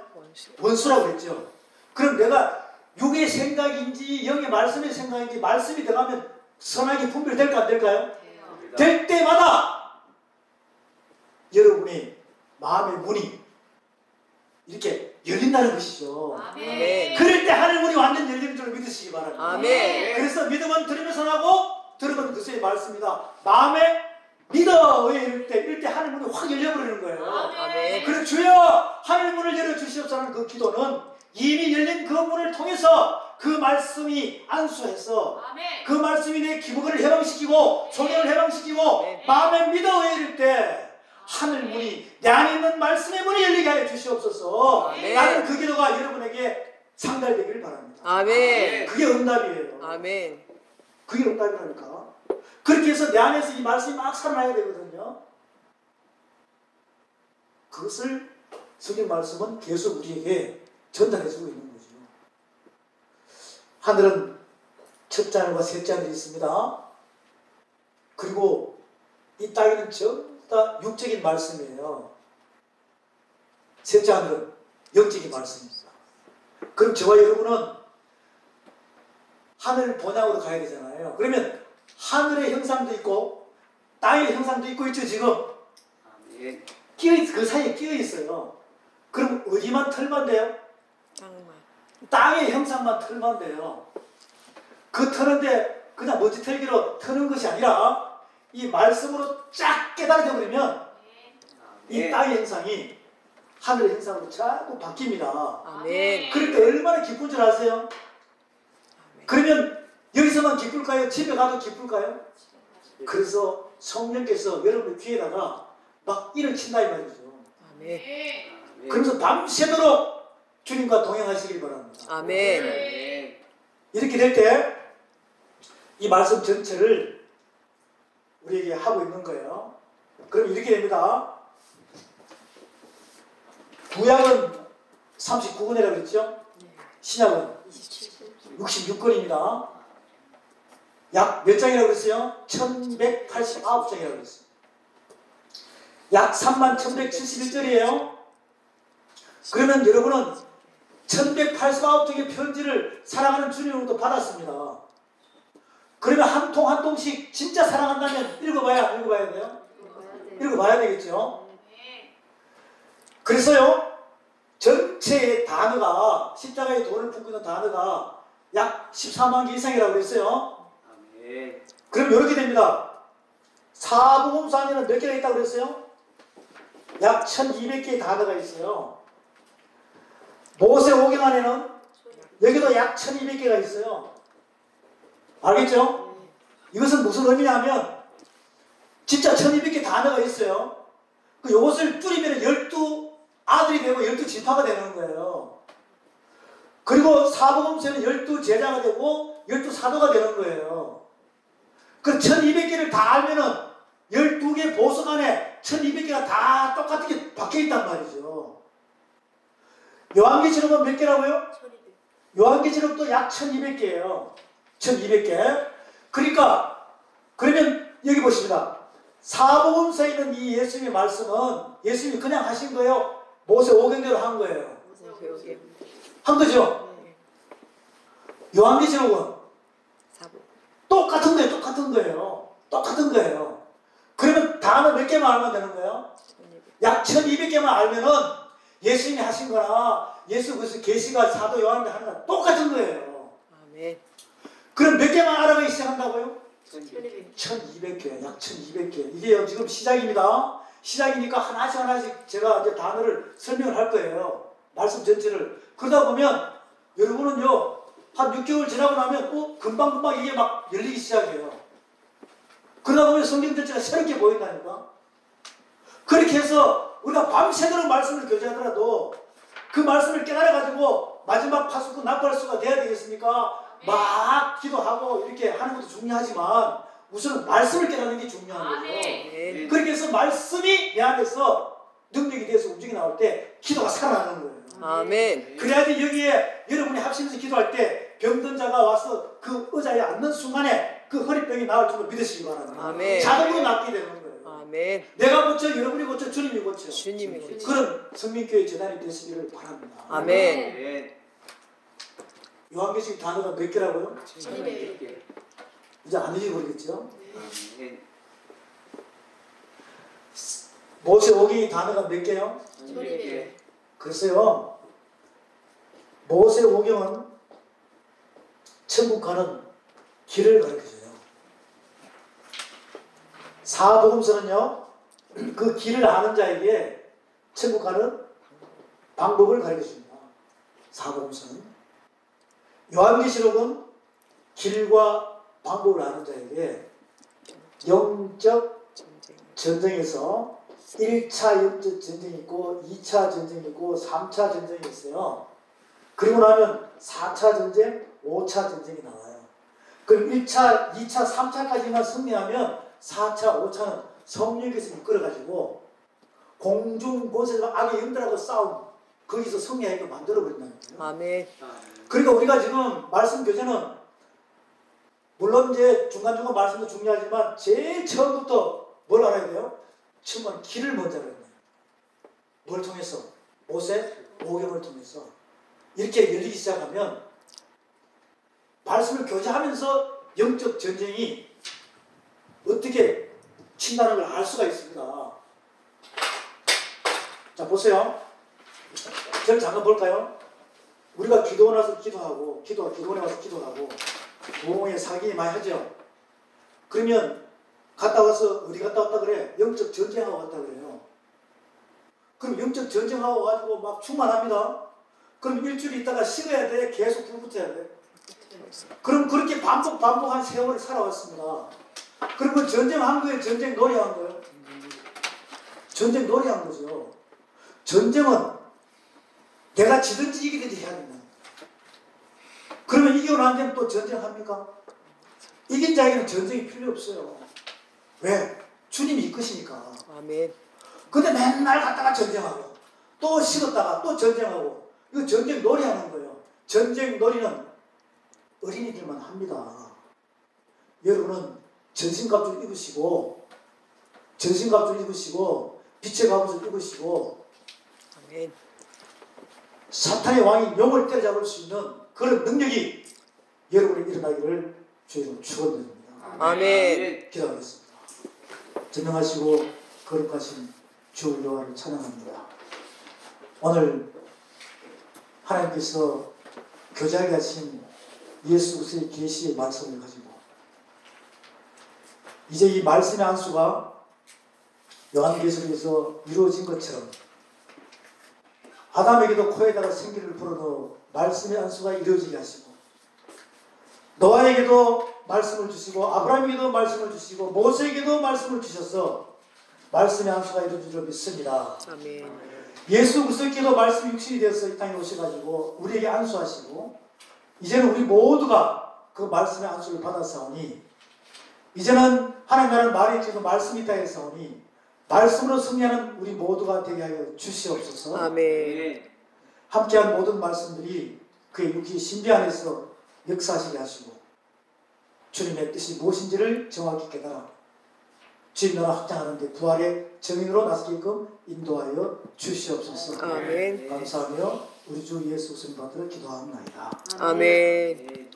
Speaker 1: 원수라고 그랬죠. 그럼 내가 육의 생각인지 영의 말씀의 생각인지 말씀이 들어가면 선하게 분별될까 안 될까요? 될 때마다 여러분의 마음의 문이 이렇게 열린다는 것이죠.
Speaker 3: 아멘.
Speaker 1: 그럴 때 하늘 문이 완전 열리는 줄 믿으시기 바랍니다.
Speaker 3: 아멘.
Speaker 1: 그래서 믿음은 들으면서 나고 들으면 그리스도의 말씀이다. 마음에 믿어 이럴 때 하늘 문이 확 열려버리는 거예요.
Speaker 3: 아멘.
Speaker 1: 그래, 주여 하늘 문을 열어주시옵소서는 그 기도는 이미 열린 그 문을 통해서 그 말씀이 안수해서 그 말씀이 내 기복을 해방시키고 소경을 해방시키고 마음에 믿어 이럴 때 하늘 문이, 내 안에 있는 말씀의 문이 열리게 하여 주시옵소서. 나는 그 기도가 여러분에게 상달되기를 바랍니다.
Speaker 3: 아멘.
Speaker 1: 그게 응답이에요.
Speaker 3: 아멘.
Speaker 1: 그게 응답이라니까. 그렇게 해서 내 안에서 이 말씀이 막 살아나야 되거든요. 그것을 성경 말씀은 계속 우리에게 전달해주고 있는 거죠. 하늘은 첫째 하늘과 셋째 하늘이 있습니다. 그리고 이 땅에는 전부 다 육적인 말씀이에요. 셋째 하늘은 영적인 말씀입니다. 그럼 저와 여러분은 하늘 본향으로 가야 되잖아요. 그러면 하늘의 형상도 있고 땅의 형상도 있고 있죠, 지금. 그 사이에 끼어 있어요. 그럼 어디만 털만 돼요?
Speaker 3: 땅만.
Speaker 1: 땅의 형상만 털만 돼요. 그 터는데 그냥 먼지 털기로 터는 것이 아니라 이 말씀으로 쫙 깨달아져 버리면 이 땅의 형상이 하늘의 형상으로 자꾸 바뀝니다.
Speaker 3: 아멘.
Speaker 1: 그럴 때 얼마나 기쁜 줄 아세요? 그러면 여기서만 기쁠까요? 집에 가도 기쁠까요? 그래서 성령께서 여러분의 귀에다가 막 일을 친다 이 말이죠.
Speaker 3: 아멘.
Speaker 1: 그래서 밤새도록 주님과 동행하시길 바랍니다.
Speaker 3: 아멘.
Speaker 1: 이렇게 될 때 이 말씀 전체를 우리에게 하고 있는 거예요. 그럼 이렇게 됩니다. 구약은 39권이라고 그랬죠? 신약은 66권입니다. 약 몇 장이라고 그랬어요? 1189장이라고 그랬어요. 약 31,1171절이에요. 그러면 여러분은 1189장의 편지를 사랑하는 주님으로부터 받았습니다. 그러면 한 통 한 통씩 진짜 사랑한다면 읽어봐야 돼요? 읽어봐야 되겠죠? 그래서요, 전체의 단어가, 십자가의 돌을 품고 있는 단어가 약 14만 개 이상이라고 그랬어요.
Speaker 2: 아멘.
Speaker 1: 그럼 이렇게 됩니다. 사복음서 안에는 몇 개가 있다고 그랬어요? 약 1200개의 단어가 있어요. 모세오경 안에는 여기도 약 1200개가 있어요. 알겠죠? 이것은 무슨 의미냐면 진짜 1200개 단어가 있어요. 이것을 줄이면 12 아들이 되고 12지파가 되는 거예요. 그리고 사복음서는 12제자가 되고 12사도가 되는 거예요. 그 1200개를 다 알면은 12개 보석 안에 1200개가 다 똑같은 게 박혀있단 말이죠. 요한계시록은 몇 개라고요? 요한계시록도 약 1200개예요. 1200개. 그러니까 그러면 여기 보십니다. 사복음서에 있는 이 예수님의 말씀은 예수님이 그냥 하신 거예요? 모세오경대로 한 거예요? 한 거죠? 요한계시록은 똑같은 거예요. 똑같은 거예요. 똑같은 거예요. 그러면 단어 몇 개만 알면 되는 거예요? 약 1200개만 알면은 예수님이 하신 거나 예수 그리스도 계시가 사도 요한이 하는 거나 똑같은 거예요.
Speaker 3: 아멘.
Speaker 1: 그럼 몇 개만 알아가기 시작한다고요? 1200개, 약 1200개. 이게 지금 시작입니다. 시작이니까 하나씩 하나씩 제가 이제 단어를 설명을 할 거예요. 말씀 전체를. 그러다 보면 여러분은요, 한 6개월 지나고 나면 금방금방 이게 막 열리기 시작해요. 그러다 보면 성경 전체가 새롭게 보인다니까. 그렇게 해서 우리가 밤새도록 말씀을 교제하더라도 그 말씀을 깨달아가지고 마지막 파수꾼 납발수가 돼야 되겠습니까? 막 기도하고 이렇게 하는 것도 중요하지만 우선은 말씀을 깨닫는 게 중요한 거죠. 그렇게 해서 말씀이 내 안에서 능력이 돼서 움직이 나올 때 기도가 살아나는 거예요.
Speaker 3: 아멘.
Speaker 1: 그래야지 여기에 여러분이 합심해서 기도할 때 병든 자가 와서 그 의자에 앉는 순간에 그 허리병이 나을 줄로 믿으시기 바랍니다.
Speaker 3: 아멘.
Speaker 1: 자동으로 낫게 되는 거예요.
Speaker 3: 아멘.
Speaker 1: 내가 고쳐, 여러분이 고쳐, 주님이 고쳐.
Speaker 3: 주님이 고쳐.
Speaker 1: 그런 성민교회 재단이 되시기를 바랍니다.
Speaker 3: 아멘.
Speaker 1: 요한계시록 단어가 몇 개라고요?
Speaker 2: 1200개.
Speaker 1: 이제 안 잊어버리겠죠?
Speaker 2: 아멘.
Speaker 1: 모세오경의 단어가 몇 개요?
Speaker 2: 1200개.
Speaker 1: 글쎄요, 모세오경은 천국 가는 길을 가르쳐줘요. 사복음서는요, 그 길을 아는 자에게 천국 가는 방법을 가르쳐줍니다. 사복음서는. 요한계시록은 길과 방법을 아는 자에게 영적 전쟁에서 1차 영적 전쟁이 있고 2차 전쟁이 있고 3차 전쟁이 있어요. 그리고 나면 4차 전쟁, 5차 전쟁이 나와요. 그럼 1차, 2차, 3차까지만 승리하면 4차, 5차는 성령께서 이끌어가지고 공중 곳에서 악의 영들하고 싸움, 거기서 승리하게 만들어버린다는 거예요.
Speaker 3: 아멘.
Speaker 1: 그러니까 우리가 지금 말씀 교제는 물론 이제 중간중간 말씀도 중요하지만 제일 처음부터 뭘 알아야 돼요? 처음은 길을 먼저 알아야 돼요. 뭘 통해서? 모세오경을 통해서. 이렇게 열리기 시작하면 말씀을 교제하면서 영적 전쟁이 어떻게 친다는 걸 알 수가 있습니다. 자, 보세요. 저를 잠깐 볼까요? 우리가 기도원 와서 기도하고, 기도원에 와서 기도하고, 부흥회 사기 많이 하죠? 그러면 갔다 와서 어디 갔다 왔다 그래? 영적 전쟁하고 왔다 그래요. 그럼 영적 전쟁하고 와가지고 막 충만합니다. 그럼 일주일 있다가 식어야 돼? 계속 불 붙어야 돼? 그럼 그렇게 반복한 세월을 살아왔습니다. 그러면 전쟁한 거예요? 전쟁 놀이한 거예요? 전쟁 놀이한 거죠. 전쟁은 내가 지든지 이기든지 해야 된다. 그러면 이기고 난 다음에 또 전쟁합니까? 이긴 자에게는 전쟁이 필요 없어요. 왜? 주님이 이끄시니까.
Speaker 3: 아멘.
Speaker 1: 근데 맨날 갔다가 전쟁하고 또 식었다가 또 전쟁하고 이거 전쟁 놀이하는 거예요. 전쟁 놀이는 어린이들만 합니다. 여러분은 전신갑주를 입으시고 빛의 갑옷을 입으시고
Speaker 3: 아멘.
Speaker 1: 사탄의 왕이 영을 때려잡을 수 있는 그런 능력이 여러분에 일어나기를 주의로 축원드립니다.
Speaker 3: 아멘.
Speaker 1: 기도하겠습니다. 전능하시고 거룩하신 주 여호와를 찬양합니다. 오늘 하나님께서 교제하게 하신 예수 그리스도의 계시의 말씀을 가지고 이제 이 말씀의 안수가 요한계시록에서 이루어진 것처럼 아담에게도 코에다가 생기를 불어넣어 말씀의 안수가 이루어지게 하시고 노아에게도 말씀을 주시고 아브라함에게도 말씀을 주시고 모세에게도 말씀을 주셔서 말씀의 안수가 이루어질 줄 믿습니다.
Speaker 3: 아멘.
Speaker 1: 예수 그리스도께도 말씀이 육신이 되어서 이 땅에 오셔가지고 우리에게 안수하시고 이제는 우리 모두가 그 말씀의 안수를 받았사오니 이제는 하나님 나라는 말이 있지도 말씀이 있다 했사오니 말씀으로 승리하는 우리 모두가 되게 하여 주시옵소서.
Speaker 3: 아멘.
Speaker 1: 함께한 모든 말씀들이 그의 육기 신비 안에서 역사하시게 하시고 주님의 뜻이 무엇인지를 정확히 깨달아 주님 나라 확장하는 데 부활의 정인으로 나서게끔 인도하여 주시옵소서.
Speaker 3: 아멘.
Speaker 1: 감사하며 우리 주 예수 그리스도 받들어 기도합니다.
Speaker 3: 아멘.